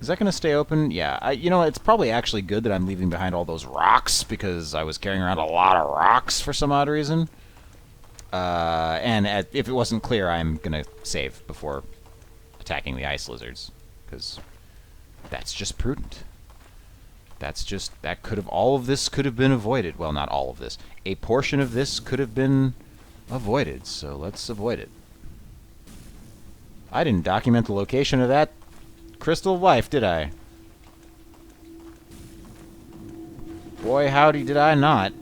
Speaker 1: Is that going to stay open? Yeah. You know, it's probably actually good that I'm leaving behind all those rocks, because I was carrying around a lot of rocks for some odd reason. And if it wasn't clear, I'm going to save before attacking the ice lizards, because that's just prudent. All of this could have been avoided. Well, not all of this. A portion of this could have been avoided, so let's avoid it. I didn't document the location of that crystal of life, did I? Boy, howdy did I not.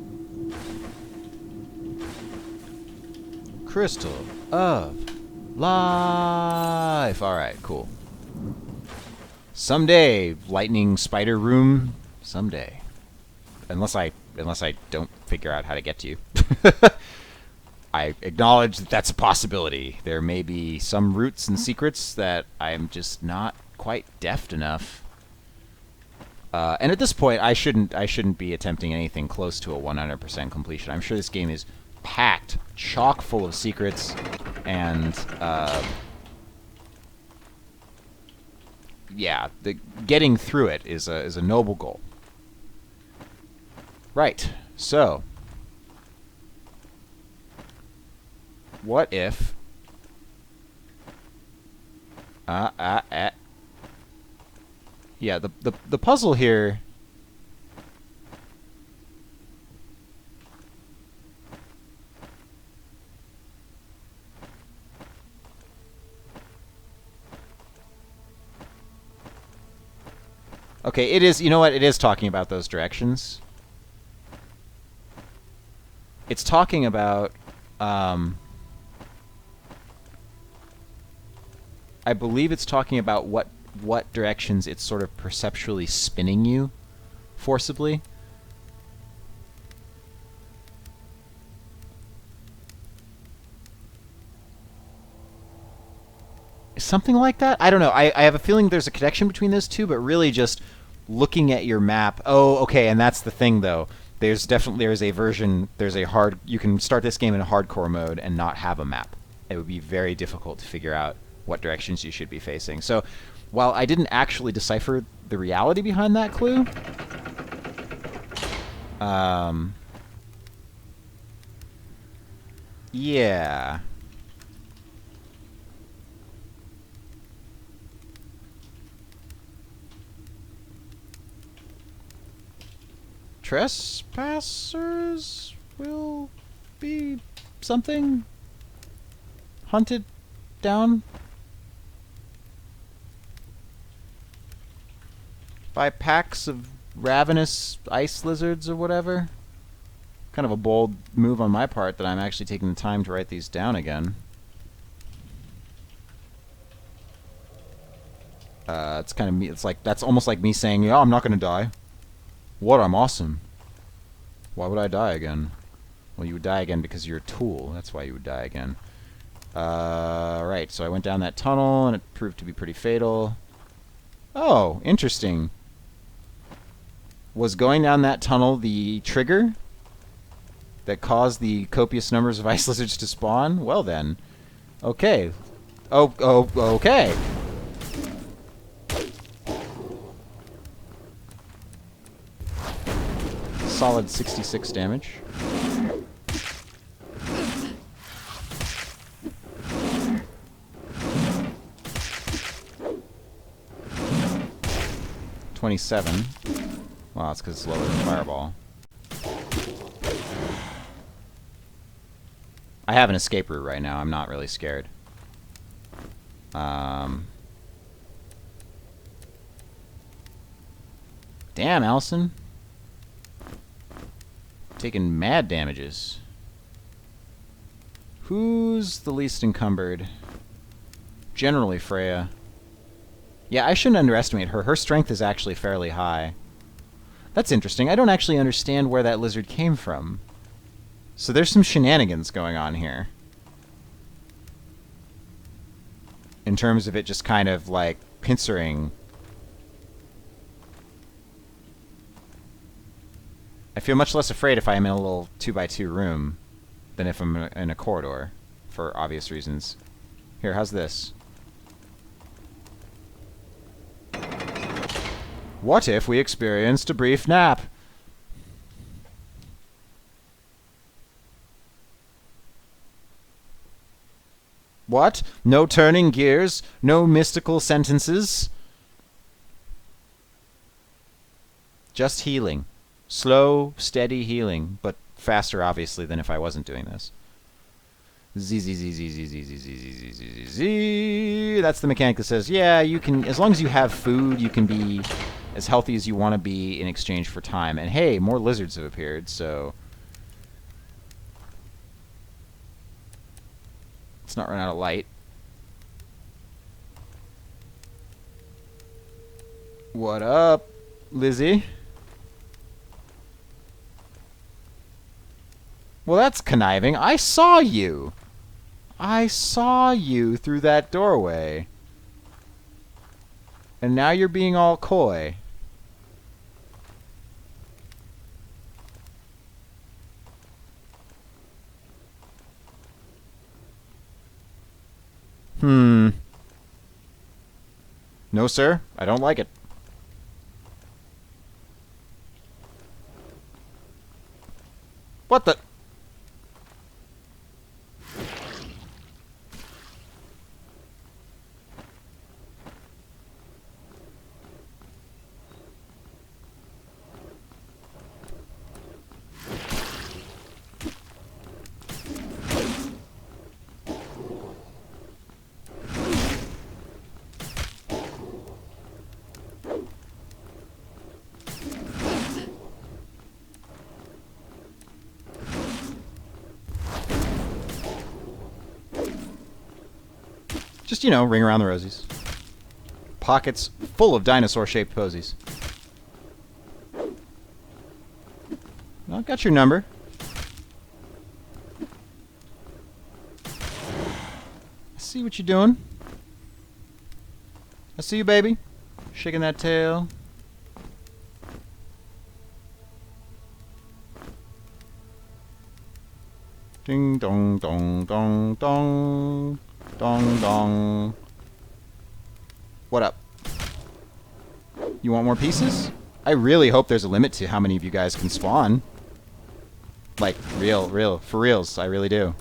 Speaker 1: Crystal of life. Alright, cool. Someday, lightning spider room. Someday. Unless I don't figure out how to get to you. I acknowledge that that's a possibility. There may be some roots and secrets that I'm just not quite deft enough. And at this point, I shouldn't be attempting anything close to a 100% completion. I'm sure this game is packed, chock full of secrets, and yeah, the getting through it is a noble goal. Right. So, what if yeah, the puzzle here. Okay, it is, you know what? It is talking about those directions. It's talking about I believe it's talking about what directions it's sort of perceptually spinning you forcibly. Something like that? I don't know. I have a feeling there's a connection between those two, but really just looking at your map. Oh, okay, and that's the thing though. There's a version, you can start this game in a hardcore mode and not have a map. It would be very difficult to figure out what directions you should be facing. So, while I didn't actually decipher the reality behind that clue, yeah. Trespassers will be something hunted down by packs of ravenous ice lizards or whatever. Kind of a bold move on my part that I'm actually taking the time to write these down again. It's kind of me. It's like that's almost like me saying, "Yeah, I'm not going to die. What? I'm awesome. Why would I die again?" Well, you would die again because you're a tool. That's why you would die again. Right, so I went down that tunnel, and it proved to be pretty fatal. Oh, interesting. Was going down that tunnel the trigger that caused the copious numbers of ice lizards to spawn? Well then. Okay. Okay. Solid 66 damage. $27. Wow, that's because it's lower than Fireball. I have an escape route right now. I'm not really scared. Damn, Allison. Taking mad damages. Who's the least encumbered? Generally Freya. Yeah, I shouldn't underestimate her. Her strength is actually fairly high. That's interesting. I don't actually understand where that lizard came from. So there's some shenanigans going on here. In terms of it just kind of, like, pincering. I feel much less afraid if I am in a little 2x2 room than if I'm in a corridor, for obvious reasons. Here, how's this? What if we experienced a brief nap? What? No turning gears? No mystical sentences? Just healing. Slow, steady healing, but faster, obviously, than if I wasn't doing this. Z. That's the mechanic that says, yeah, you can, as long as you have food, you can be as healthy as you want to be in exchange for time. And hey, more lizards have appeared, so let's not run out of light. What up, Lizzie? Well, that's conniving. I saw you. I saw you through that doorway. And now you're being all coy. No, sir. I don't like it. What the? Just, you know, ring around the rosies. Pockets full of dinosaur-shaped posies. I've got your number. I see what you're doing. I see you, baby. Shaking that tail. Ding dong dong dong dong. Dong dong. What up? You want more pieces? I really hope there's a limit to how many of you guys can spawn. Like, for reals, I really do.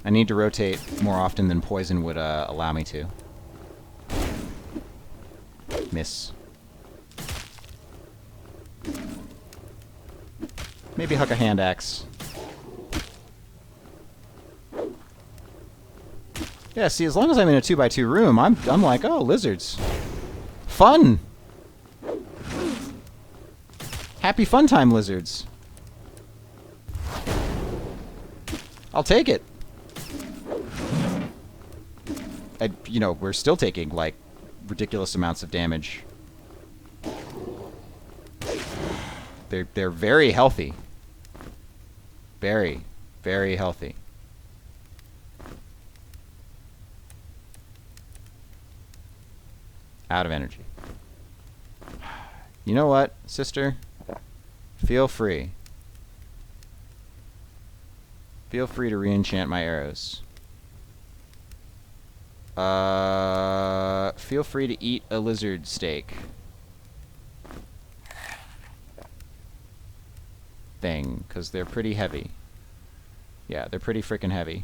Speaker 1: I need to rotate more often than poison would allow me to. Miss. Maybe huck a hand axe. Yeah, see, as long as I'm in a 2x2 room, I'm like, oh, lizards. Fun! Happy fun time, lizards. I'll take it. You know, we're still taking, like, ridiculous amounts of damage. They're very healthy. Very, very healthy. Out of energy. You know what, sister? Feel free. Feel free to re-enchant my arrows. Feel free to eat a lizard steak. Thing, because they're pretty heavy. Yeah, they're pretty freaking heavy.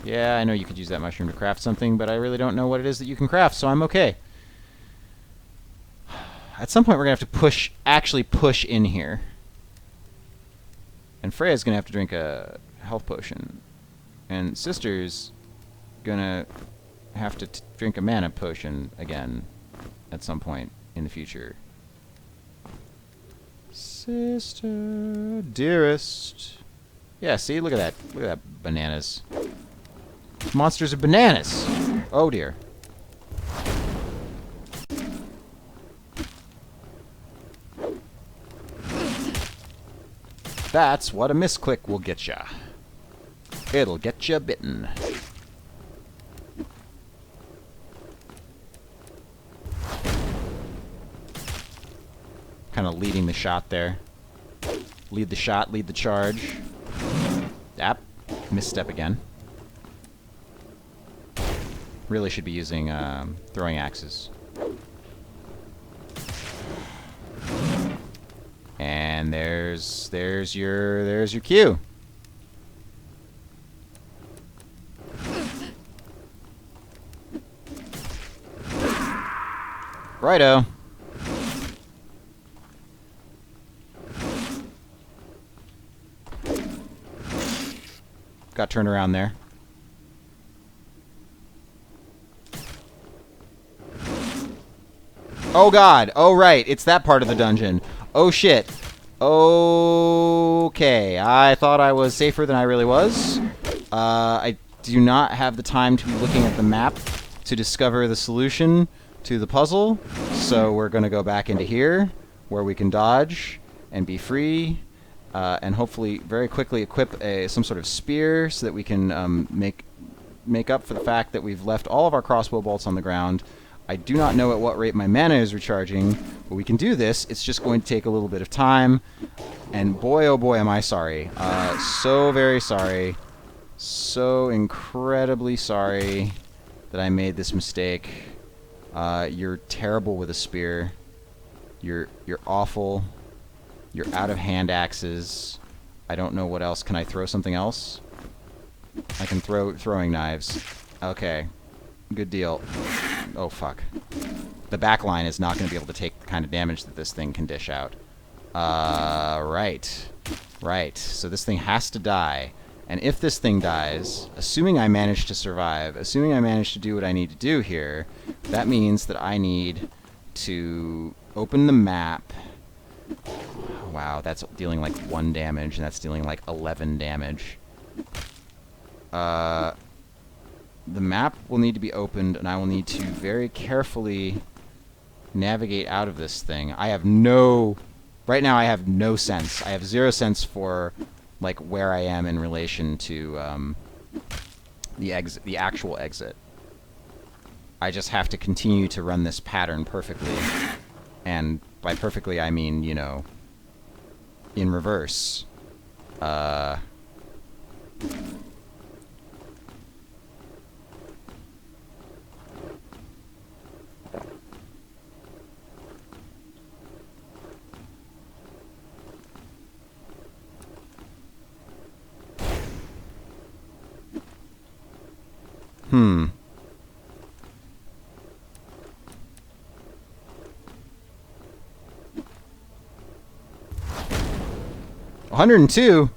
Speaker 1: Yeah, I know you could use that mushroom to craft something, but I really don't know what it is that you can craft, so I'm okay. At some point, we're going to have to actually push in here. And Freya's going to have to drink a health potion. And Sister's going to have to drink a mana potion again at some point in the future. Sister, dearest. Yeah, see, look at that. Look at that bananas. Monsters are bananas. Oh dear. That's what a misclick will get ya. It'll get ya bitten. Kind of leading the shot there. Lead the shot, lead the charge. Yep. Misstep again. Really should be using throwing axes. And there's your cue. Righto. Got turned around there. Oh god. Oh right. It's that part of the dungeon. Oh shit. Okay. I thought I was safer than I really was. I do not have the time to be looking at the map to discover the solution to the puzzle. So we're going to go back into here where we can dodge and be free. And hopefully very quickly equip some sort of spear so that we can make up for the fact that we've left all of our crossbow bolts on the ground. I do not know at what rate my mana is recharging, but we can do this. It's just going to take a little bit of time. And boy, oh boy, am I sorry. So very sorry. So incredibly sorry that I made this mistake. You're terrible with a spear. You're awful. You're out of hand axes. I don't know what else. Can I throw something else? I can throw throwing knives. Okay. Good deal. Oh, fuck. The back line is not going to be able to take the kind of damage that this thing can dish out. Right. Right. So this thing has to die. And if this thing dies, assuming I manage to survive, assuming I manage to do what I need to do here, that means that I need to open the map. Wow, that's dealing like 1 damage, and that's dealing like 11 damage. The map will need to be opened, and I will need to very carefully navigate out of this thing. I have no... Right now I have no sense. I have 0 sense for like where I am in relation to the actual exit. I just have to continue to run this pattern perfectly. And by perfectly I mean, you know, in reverse. Hmm. $102?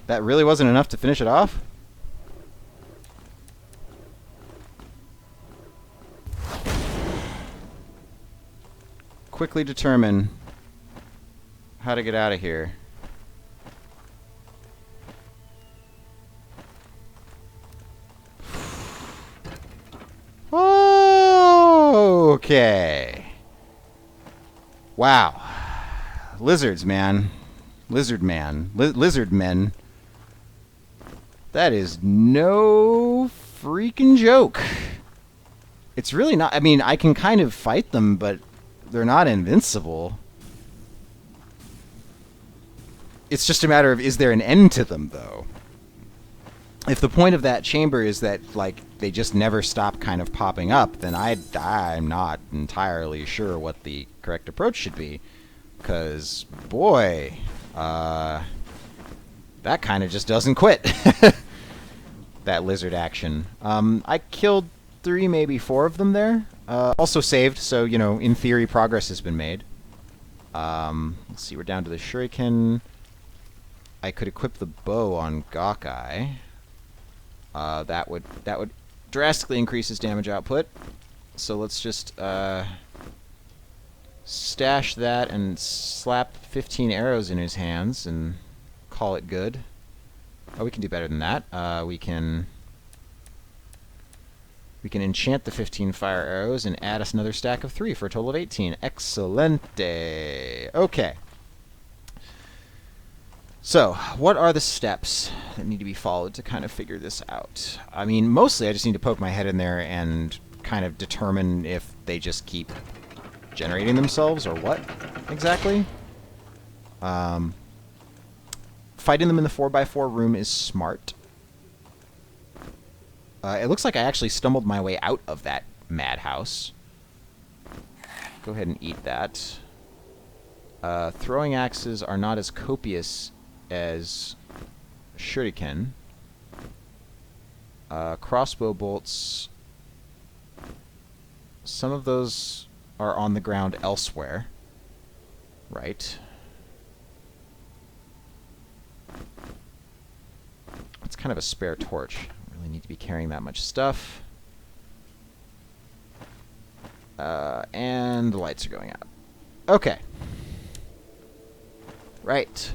Speaker 1: That really wasn't enough to finish it off? Quickly determine how to get out of here. Okay. Wow. Lizards, man. Lizard man. Lizard men. That is no freaking joke. It's really not... I mean, I can kind of fight them, but they're not invincible. It's just a matter of, is there an end to them, though? If the point of that chamber is that, like, they just never stop kind of popping up, then I'm not entirely sure what the correct approach should be. Because, boy, that kind of just doesn't quit. That lizard action. I killed 3, maybe 4 of them there. Also saved, so, you know, in theory, progress has been made. Let's see, we're down to the shuriken. I could equip the bow on Gawkeye. That would drastically increase his damage output. So let's just stash that and slap 15 arrows in his hands and call it good. Oh, we can do better than that. We can enchant the 15 fire arrows and add us another stack of 3 for a total of 18. Excelente. Okay. So, what are the steps that need to be followed to kind of figure this out? I mean, mostly I just need to poke my head in there and kind of determine if they just keep generating themselves or what exactly. Fighting them in the 4x4 room is smart. It looks like I actually stumbled my way out of that madhouse. Go ahead and eat that. Throwing axes are not as copious as shuriken. Crossbow bolts, some of those are on the ground elsewhere. Right. It's kind of a spare torch. I really need to be carrying that much stuff. And the lights are going out. Okay. Right.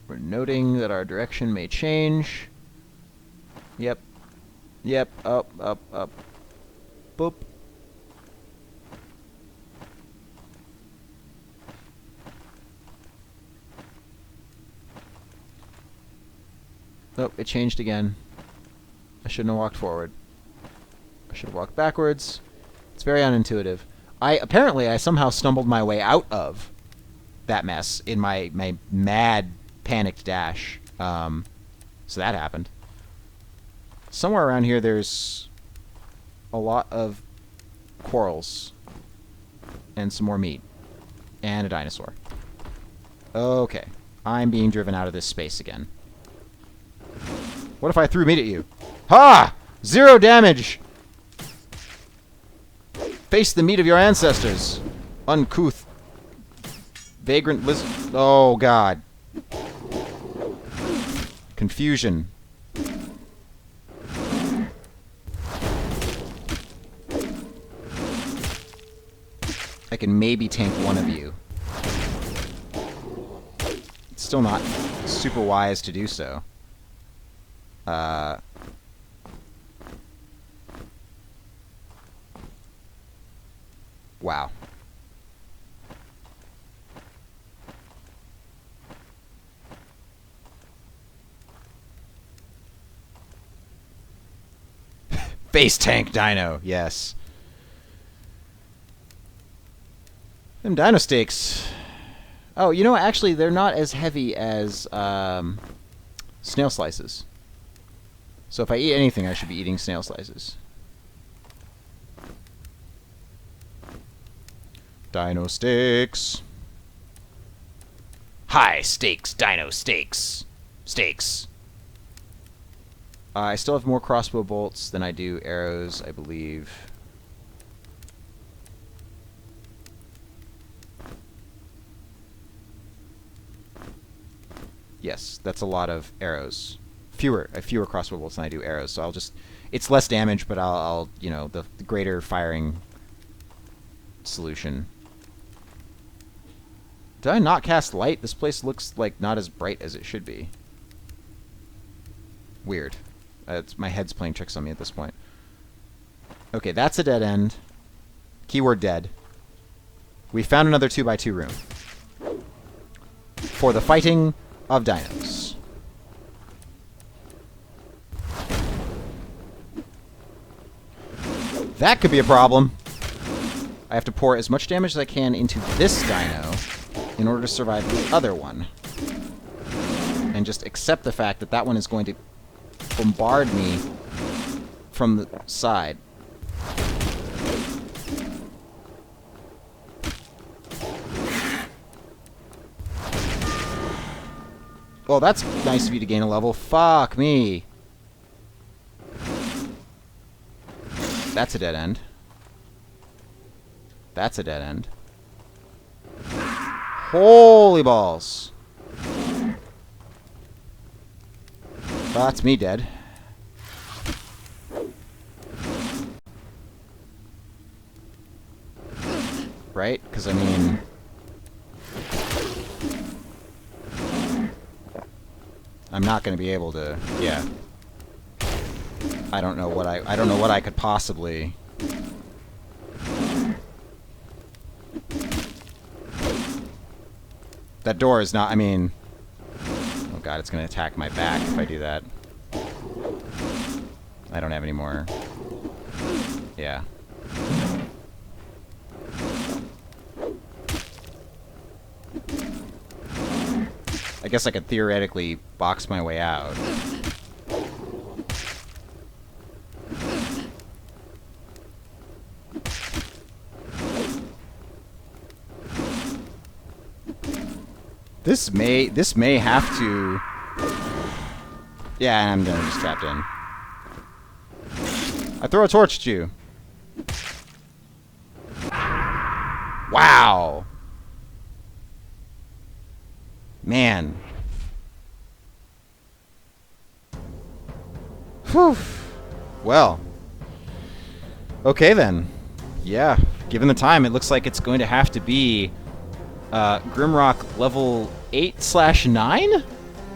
Speaker 1: We're noting that our direction may change. Yep. Yep. Up, up, up. Boop. Oh, it changed again. I shouldn't have walked forward. I should have walked backwards. It's very unintuitive. Apparently I somehow stumbled my way out of that mess in my mad panicked dash. So that happened. Somewhere around here there's a lot of corals and some more meat and a dinosaur. Okay, I'm being driven out of this space again. What if I threw meat at you? Ha! 0 damage! Face the meat of your ancestors. Uncouth. Vagrant lizard. Oh, God. Confusion. I can maybe tank one of you. It's still not super wise to do so. Wow. Base tank dino, yes. Them dino steaks. Oh, you know, actually, they're not as heavy as snail slices. So if I eat anything, I should be eating snail slices. Dino steaks. High stakes dino steaks. Steaks. I still have more crossbow bolts than I do arrows, I believe. Yes, that's a lot of arrows. I have fewer crossbow bolts than I do arrows, so I'll just... It's less damage, but I'll you know, the greater firing solution. Did I not cast light? This place looks like not as bright as it should be. Weird. My head's playing tricks on me at this point. Okay, that's a dead end. Keyword dead. We found another 2x2 room. For the fighting of dinos. That could be a problem. I have to pour as much damage as I can into this dino in order to survive the other one. And just accept the fact that that one is going to bombard me from the side. Well, that's nice of you to gain a level. Fuck me. That's a dead end. That's a dead end. Holy balls. That's me dead. Right? Because, I mean... I'm not going to be able to... Yeah. I don't know what I could possibly... That door is not... I mean... Oh god, it's going to attack my back if I do that. I don't have any more... Yeah. I guess I could theoretically box my way out. This may have to... Yeah, I'm done. Just trapped in. I throw a torch at you. Wow. Man. Whew. Well. Okay then. Yeah. Given the time, it looks like it's going to have to be Grimrock level 8/9?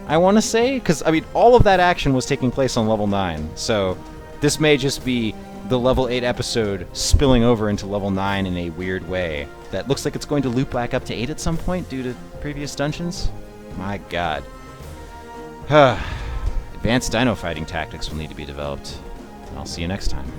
Speaker 1: I want to say? Because, I mean, all of that action was taking place on level 9. So, this may just be the level 8 episode spilling over into level 9 in a weird way. That looks like it's going to loop back up to 8 at some point due to previous dungeons. My god. Advanced dino fighting tactics will need to be developed. I'll see you next time.